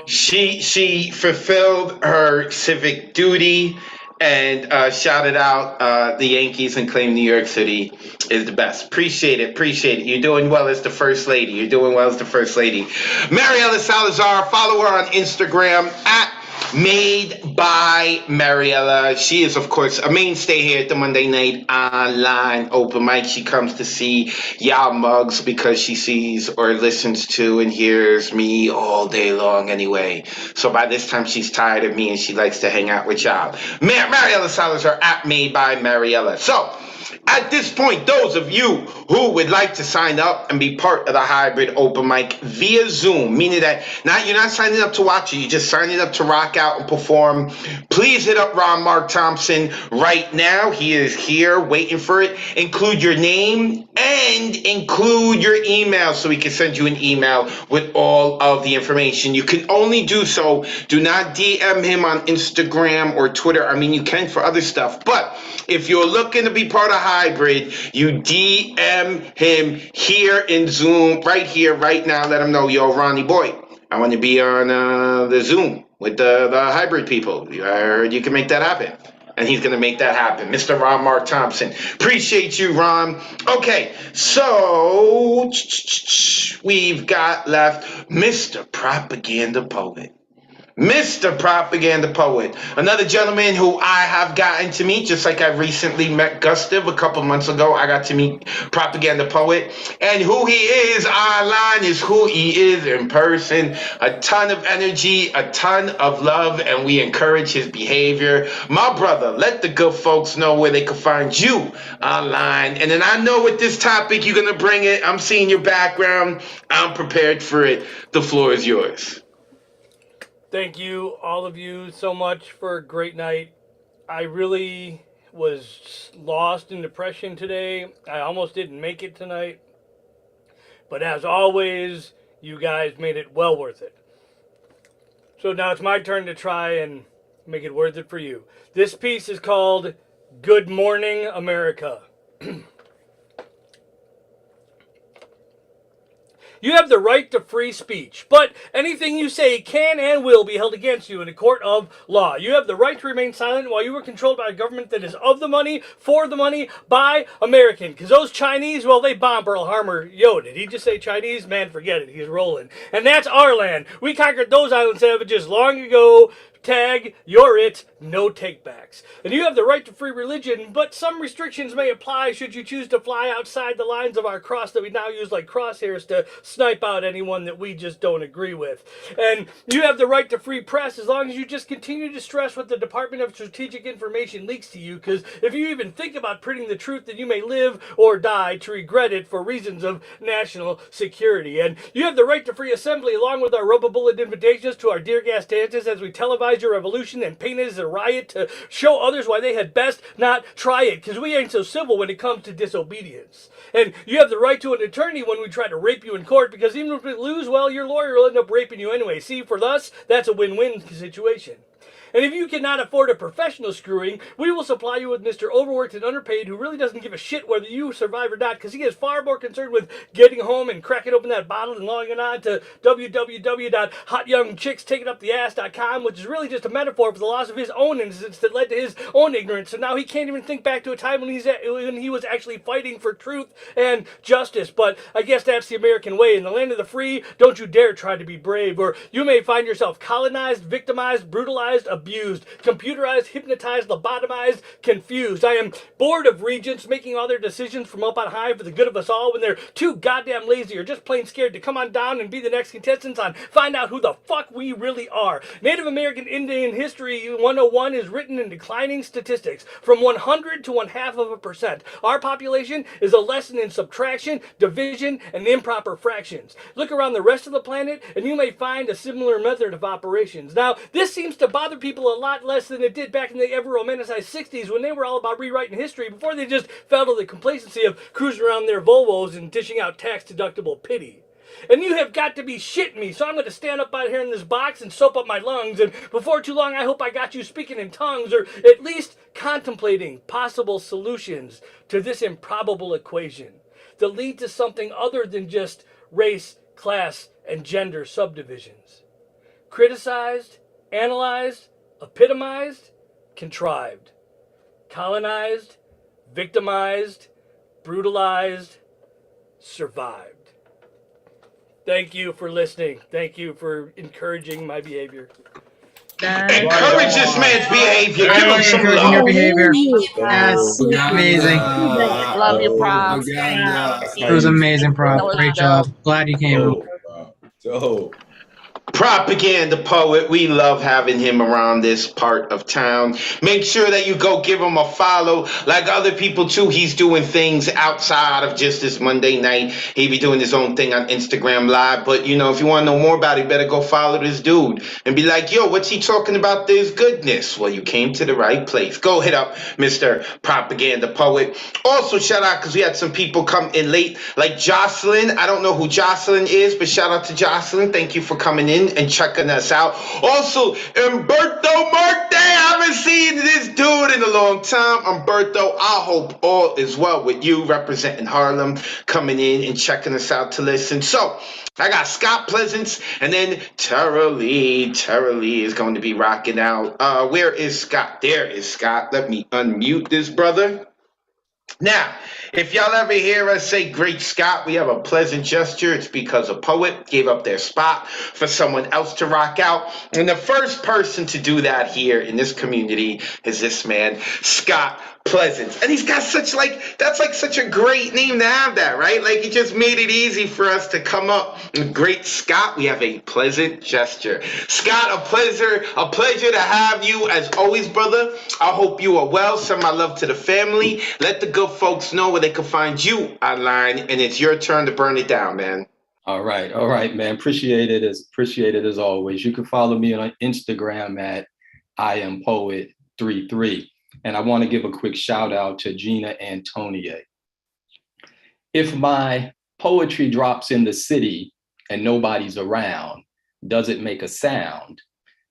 She fulfilled her civic duty and shouted out the Yankees and claimed New York City is the best. Appreciate it. You're doing well as the first lady. Mariela Salazar, follow her on Instagram at Made by Mariella. She is, of course, a mainstay here at the Monday Night Online Open Mic. She comes to see y'all mugs because she sees or listens to and hears me all day long anyway. So by this time, she's tired of me and she likes to hang out with y'all. Mariella Salazar at Made by Mariella. So, at this point, those of you who would like to sign up and be part of the hybrid open mic via Zoom, meaning that you're not signing up to watch it, you're just signing up to rock out and perform, please hit up Ron Mark Thompson right now. He is here waiting for it. Include your name and include your email so we can send you an email with all of the information. You can only do so. Do not DM him on Instagram or Twitter. I mean, you can for other stuff, but if you're looking to be part of hybrid, you DM him here in Zoom, right here, right now. Let him know, yo, Ronnie boy, I want to be on the Zoom with the hybrid people. I heard you can make that happen. And he's going to make that happen. Mr. Ron Mark Thompson. Appreciate you, Ron. Okay, so we've got left Mr. Propaganda Poet. Mr. Propaganda Poet, another gentleman who I have gotten to meet, just like I recently met Gustav a couple months ago. I got to meet Propaganda Poet, and who he is online is who he is in person. A ton of energy, a ton of love, and we encourage his behavior. My brother, let the good folks know where they can find you online. And then I know with this topic you're going to bring it. I'm seeing your background. I'm prepared for it. The floor is yours. Thank you, all of you, so much for a great night. I really was lost in depression today. I almost didn't make it tonight. But as always, you guys made it well worth it. So now it's my turn to try and make it worth it for you. This piece is called Good Morning, America. You have the right to free speech, but anything you say can and will be held against you in a court of law. You have the right to remain silent while you are controlled by a government that is of the money, for the money, by American. Because those Chinese, well, they bombed Pearl Harbor. Yo, did he just say Chinese? Man, forget it. He's rolling. And that's our land. We conquered those island savages long ago. Tag, you're it, no takebacks. And you have the right to free religion, but some restrictions may apply should you choose to fly outside the lines of our cross that we now use like crosshairs to snipe out anyone that we just don't agree with. And you have the right to free press as long as you just continue to stress what the Department of Strategic Information leaks to you, because if you even think about printing the truth, then you may live or die to regret it for reasons of national security. And you have the right to free assembly along with our rubber bullet invitations to our dear gas dances as we televise your revolution and paint it as a riot to show others why they had best not try it, because we ain't so civil when it comes to disobedience. And you have the right to an attorney when we try to rape you in court, because even if we lose, well, your lawyer will end up raping you anyway. See, for us, that's a win-win situation. And if you cannot afford a professional screwing, we will supply you with Mr. Overworked and Underpaid, who really doesn't give a shit whether you survive or not, because he is far more concerned with getting home and cracking open that bottle and logging on to www.hotyoungchickstakinguptheass.com, which is really just a metaphor for the loss of his own innocence that led to his own ignorance. So now he can't even think back to a time when he was actually fighting for truth and justice. But I guess that's the American way. In the land of the free, don't you dare try to be brave, or you may find yourself colonized, victimized, brutalized, abused, computerized, hypnotized, lobotomized, confused. I am bored of regents making all their decisions from up on high for the good of us all when they're too goddamn lazy or just plain scared to come on down and be the next contestants on Find Out Who the Fuck We Really Are. Native American Indian History 101 is written in declining statistics from 100 to 0.5%. Our population is a lesson in subtraction, division, and improper fractions. Look around the rest of the planet and you may find a similar method of operations. Now, this seems to bother people a lot less than it did back in the ever-romanticized 60s when they were all about rewriting history before they just fell to the complacency of cruising around their Volvos and dishing out tax-deductible pity. And you have got to be shitting me, so I'm going to stand up out here in this box and soap up my lungs, and before too long I hope I got you speaking in tongues, or at least contemplating possible solutions to this improbable equation that lead to something other than just race, class, and gender subdivisions. Criticized, analyzed, epitomized, contrived, colonized, victimized, brutalized, survived. Thank you for listening. Thank you for encouraging my behavior. Encourage this man's behavior. Give him some Encouraging your love. behavior. Yes, amazing. Love you, props. It was amazing, Prof. Great job. Glad you came. Propaganda Poet, we love having him around this part of town. Make sure that you go give him a follow. Like other people too, he's doing things outside of just this Monday night. He be doing his own thing on Instagram Live. But you know, if you want to know more about it, you better go follow this dude and be like, yo, what's he talking about? There's goodness. Well, you came to the right place. Go hit up Mr. Propaganda Poet. Also, shout out because we had some people come in late, like Jocelyn. I don't know who Jocelyn is, but shout out to Jocelyn. Thank you for coming in and checking us out. Also, Umberto Marte, I haven't seen this dude in a long time. Umberto, I hope all is well with you, representing Harlem, coming in and checking us out to listen. So, I got Scott Pleasance, and then Tara Lee. Tara Lee is going to be rocking out. Where is Scott? There is Scott. Let me unmute this brother. Now, if y'all ever hear us say Great Scott, we have a pleasant gesture. It's because a poet gave up their spot for someone else to rock out. And the first person to do that here in this community is this man, Scott Pleasance. And he's got that's like such a great name to have that, right? Like it just made it easy for us to come up with Great Scott. We have a pleasant gesture. Scott, a pleasure to have you as always, brother. I hope you are well. Send my love to the family. Let the good folks know where they can find you online, and it's your turn to burn it down, man. All right, man. Appreciate it as always. You can follow me on Instagram at IamPoet33. And I want to give a quick shout out to Gina Antonier. If my poetry drops in the city and nobody's around, does it make a sound?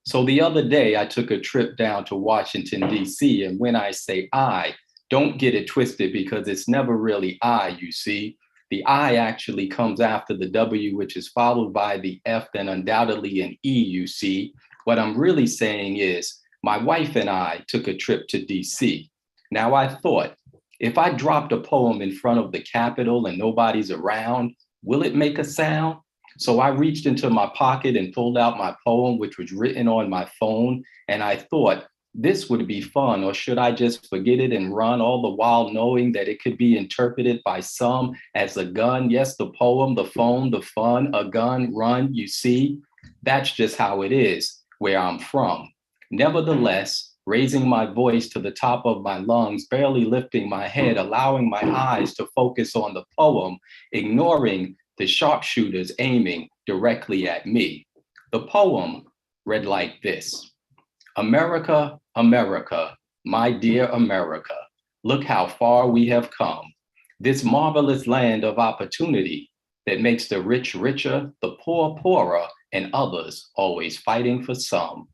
So the other day I took a trip down to Washington, DC. And when I say I, don't get it twisted because it's never really I, you see. The I actually comes after the W, which is followed by the F, then undoubtedly an E, you see. What I'm really saying is, my wife and I took a trip to DC. Now I thought, if I dropped a poem in front of the Capitol and nobody's around, will it make a sound? So I reached into my pocket and pulled out my poem, which was written on my phone. And I thought, this would be fun, or should I just forget it and run, all the while knowing that it could be interpreted by some as a gun? Yes, the poem, the phone, the fun, a gun, run, you see? That's just how it is where I'm from. Nevertheless, raising my voice to the top of my lungs, barely lifting my head, allowing my eyes to focus on the poem, ignoring the sharpshooters aiming directly at me. The poem read like this. America, America, my dear America, look how far we have come. This marvelous land of opportunity that makes the rich richer, the poor poorer, and others always fighting for some.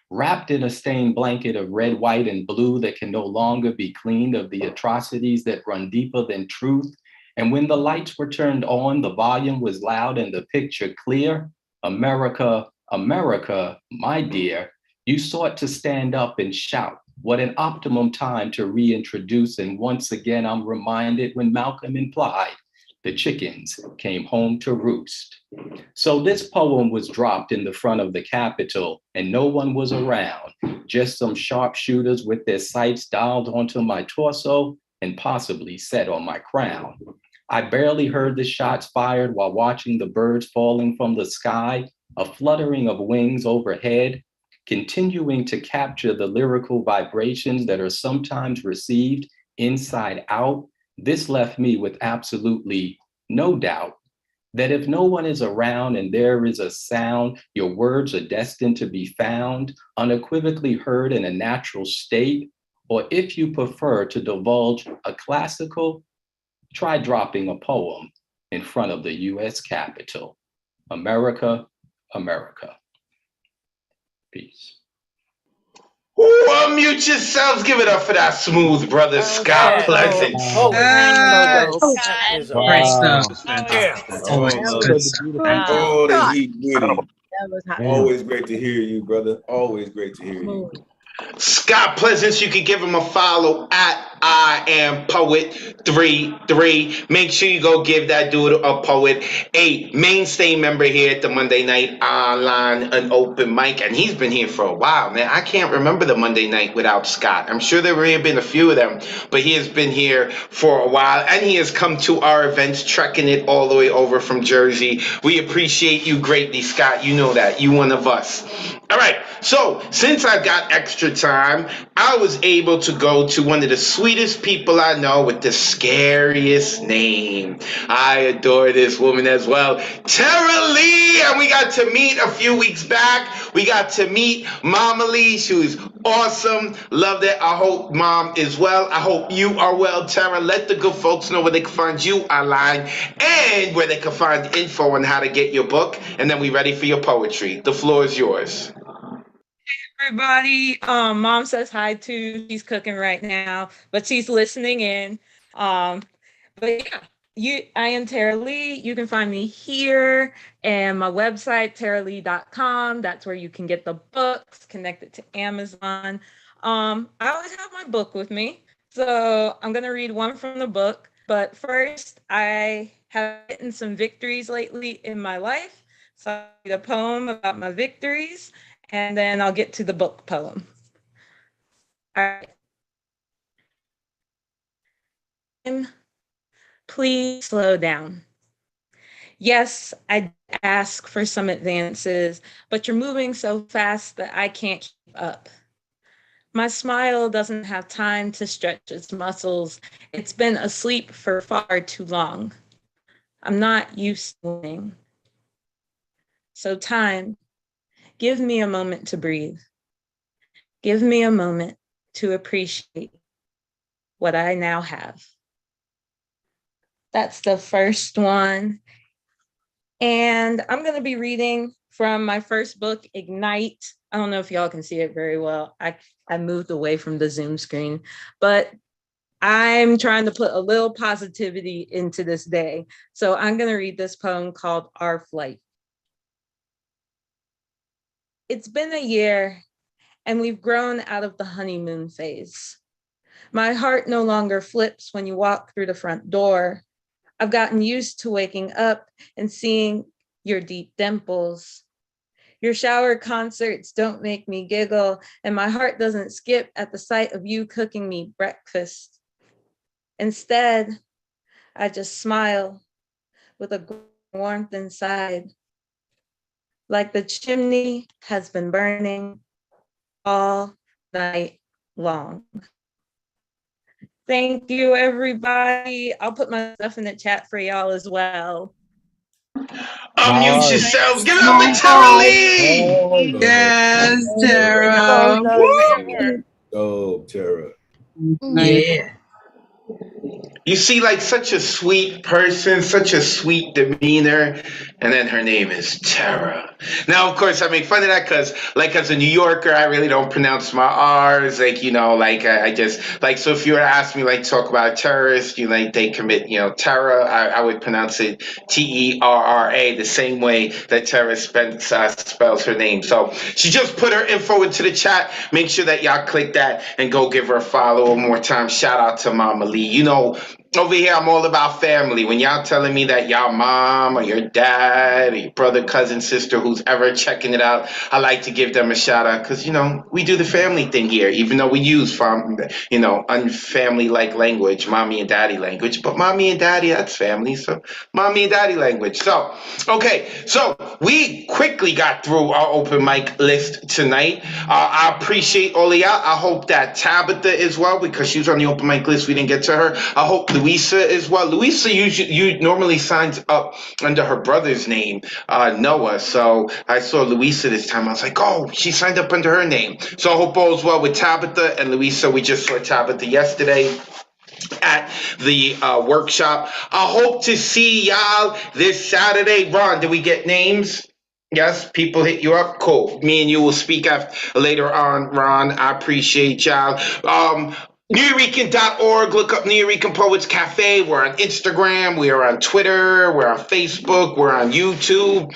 Wrapped in a stained blanket of red, white, and blue that can no longer be cleaned of the atrocities that run deeper than truth. And when the lights were turned on, the volume was loud and the picture clear. America, America, my dear, you sought to stand up and shout. What an optimum time to reintroduce. And once again, I'm reminded when Malcolm implied, the chickens came home to roost. So this poem was dropped in the front of the Capitol and no one was around, just some sharpshooters with their sights dialed onto my torso and possibly set on my crown. I barely heard the shots fired while watching the birds falling from the sky, a fluttering of wings overhead, continuing to capture the lyrical vibrations that are sometimes received inside out. This left me with absolutely no doubt that if no one is around and there is a sound, your words are destined to be found, unequivocally heard in a natural state. Or if you prefer to divulge a classical, try dropping a poem in front of the US Capitol. America, America. Peace. Ooh, unmute yourselves. Give it up for that smooth brother, Scott Pleasance. Oh, the heat witty. Always great to hear you, brother. Always great to hear you. Scott Pleasance, you can give him a follow at I Am Poet 33. Make sure you go give that dude a poet, a mainstay member here at the Monday Night Online an open mic, and he's been here for a while, man. I can't remember the Monday night without Scott. I'm sure there may have been a few of them, but he has been here for a while, and he has come to our events, trekking it all the way over from Jersey. We appreciate you greatly, Scott. You know that. You one of us. All right, so since I got extra time, I was able to go to one of the sweetest people I know with the scariest name. I adore this woman as well, Tara Lee, and we got to meet a few weeks back. We got to meet Mama Lee. She was awesome. Loved it. I hope Mom is well. I hope you are well, Tara. Let the good folks know where they can find you online and where they can find info on how to get your book. And then we ready for your poetry. The floor is yours. Everybody, Mom says hi too. She's cooking right now, but she's listening in. But yeah, I am Tara Lee. You can find me here and my website, taralee.com. That's where you can get the books, connect it to Amazon. I always have my book with me. So I'm going to read one from the book. But first, I have written some victories lately in my life. So I'll read a poem about my victories, and then I'll get to the book poem. All right. Please slow down. Yes, I ask for some advances, but you're moving so fast that I can't keep up. My smile doesn't have time to stretch its muscles. It's been asleep for far too long. I'm not used to winning. So time, give me a moment to breathe. Give me a moment to appreciate what I now have. That's the first one. And I'm going to be reading from my first book, Ignite. I don't know if y'all can see it very well. I moved away from the Zoom screen, but I'm trying to put a little positivity into this day. So I'm going to read this poem called Our Flight. It's been a year, and we've grown out of the honeymoon phase. My heart no longer flips when you walk through the front door. I've gotten used to waking up and seeing your deep dimples. Your shower concerts don't make me giggle, and my heart doesn't skip at the sight of you cooking me breakfast. Instead, I just smile with a warmth inside, like the chimney has been burning all night long. Thank you, everybody. I'll put my stuff in the chat for y'all as well. Unmute yourselves. Give it up for Tara Lee. Yes, Tara. Go, Tara. Yeah. You see, like such a sweet person, such a sweet demeanor, and then her name is Tara. Now, of course, I make fun of that because, like, as a New Yorker, I really don't pronounce my R's. Like, you know, like I just like so. If you were to ask me, like, talk about a terrorist, you like they commit, you know, terror. I would pronounce it Terra, the same way that Tara spells her name. So she just put her info into the chat. Make sure that y'all click that and go give her a follow. One more time, shout out to Mama Lee. You know, over here, I'm all about family. When y'all telling me that y'all mom or your dad or your brother, cousin, sister, who's ever checking it out, I like to give them a shout out because, you know, we do the family thing here, even though we use, unfamily-like language, mommy and daddy language. But mommy and daddy, that's family. So mommy and daddy language. So, okay. So we quickly got through our open mic list tonight. I appreciate all of y'all. I hope that Tabitha as well, because she was on the open mic list. We didn't get to her. I hope Louisa as well. Louisa usually normally signs up under her brother's name, Noah. So I saw Louisa this time. I was like, oh, she signed up under her name. So I hope all is well with Tabitha and Louisa. We just saw Tabitha yesterday at the workshop. I hope to see y'all this Saturday. Ron, did we get names? Yes, people hit you up. Cool. Me and you will speak later on, Ron. I appreciate y'all. NewYorican.org. Look up New Yorican Poets Cafe. We're on Instagram. We are on Twitter. We're on Facebook. We're on YouTube.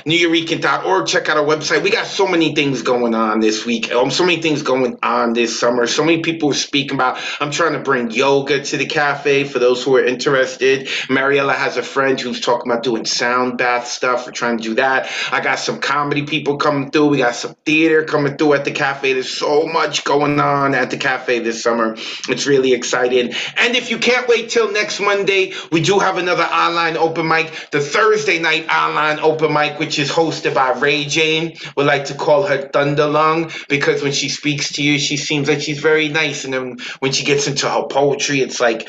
NewYorican.org. Check out our website. We got so many things going on this week. So many things going on this summer. So many people are speaking about. I'm trying to bring yoga to the cafe for those who are interested. Mariella has a friend who's talking about doing sound bath stuff. We're trying to do that. I got some comedy people coming through. We got some theater coming through at the cafe. There's so much going on at the cafe this summer. It's really exciting. And if you can't wait till next Monday, we do have another online open mic, the Thursday night online open mic, which is hosted by Ray Jane. We like to call her Thunderlung because when she speaks to you, she seems like she's very nice. And then when she gets into her poetry, it's like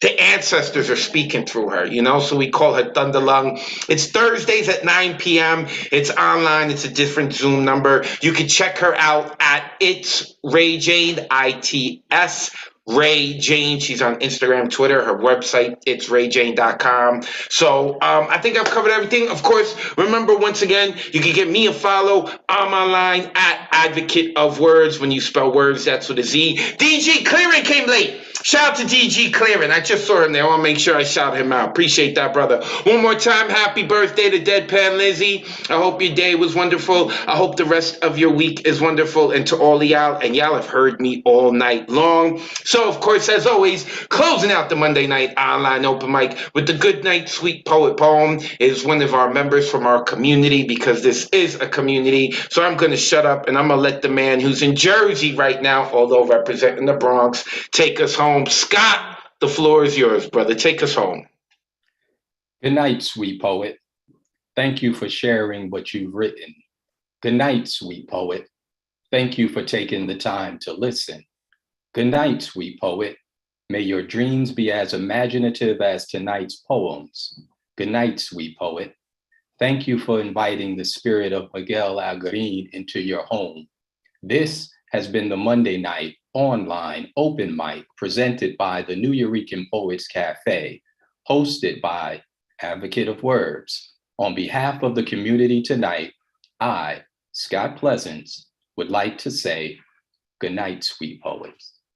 the ancestors are speaking through her, you know, so we call her Thunderlung. It's Thursdays at 9 p.m. It's online. It's a different Zoom number. You can check her out at It's Ray Jane, ITS Ray Jane. She's on Instagram, Twitter, her website, itsrayjane.com. So I think I've covered everything. Of course, remember, once again, you can give me a follow. I'm online at Advocate of Words. When you spell words, that's with a Z. DG Clearing came late. Shout out to DG Clearing. I just saw him there. I want to make sure I shout him out. Appreciate that, brother. One more time, happy birthday to Deadpan Lizzie. I hope your day was wonderful. I hope the rest of your week is wonderful. And to all of y'all, and y'all have heard me all night long. So, of course, as always, closing out the Monday night online open mic with the Good Night Sweet Poet poem is one of our members from our community, because this is a community. So I'm going to shut up and I'm going to let the man who's in Jersey right now, although representing the Bronx, take us home. Scott, the floor is yours, brother. Take us home. Good night, sweet poet. Thank you for sharing what you've written. Good night, sweet poet. Thank you for taking the time to listen. Good night, sweet poet. May your dreams be as imaginative as tonight's poems. Good night, sweet poet. Thank you for inviting the spirit of Miguel Algarin into your home. This has been the Monday night online open mic presented by the New Eurekan Poets Cafe, hosted by Advocate of Wordz. On behalf of the community tonight, I, Scott Pleasance, would like to say good night, sweet poets.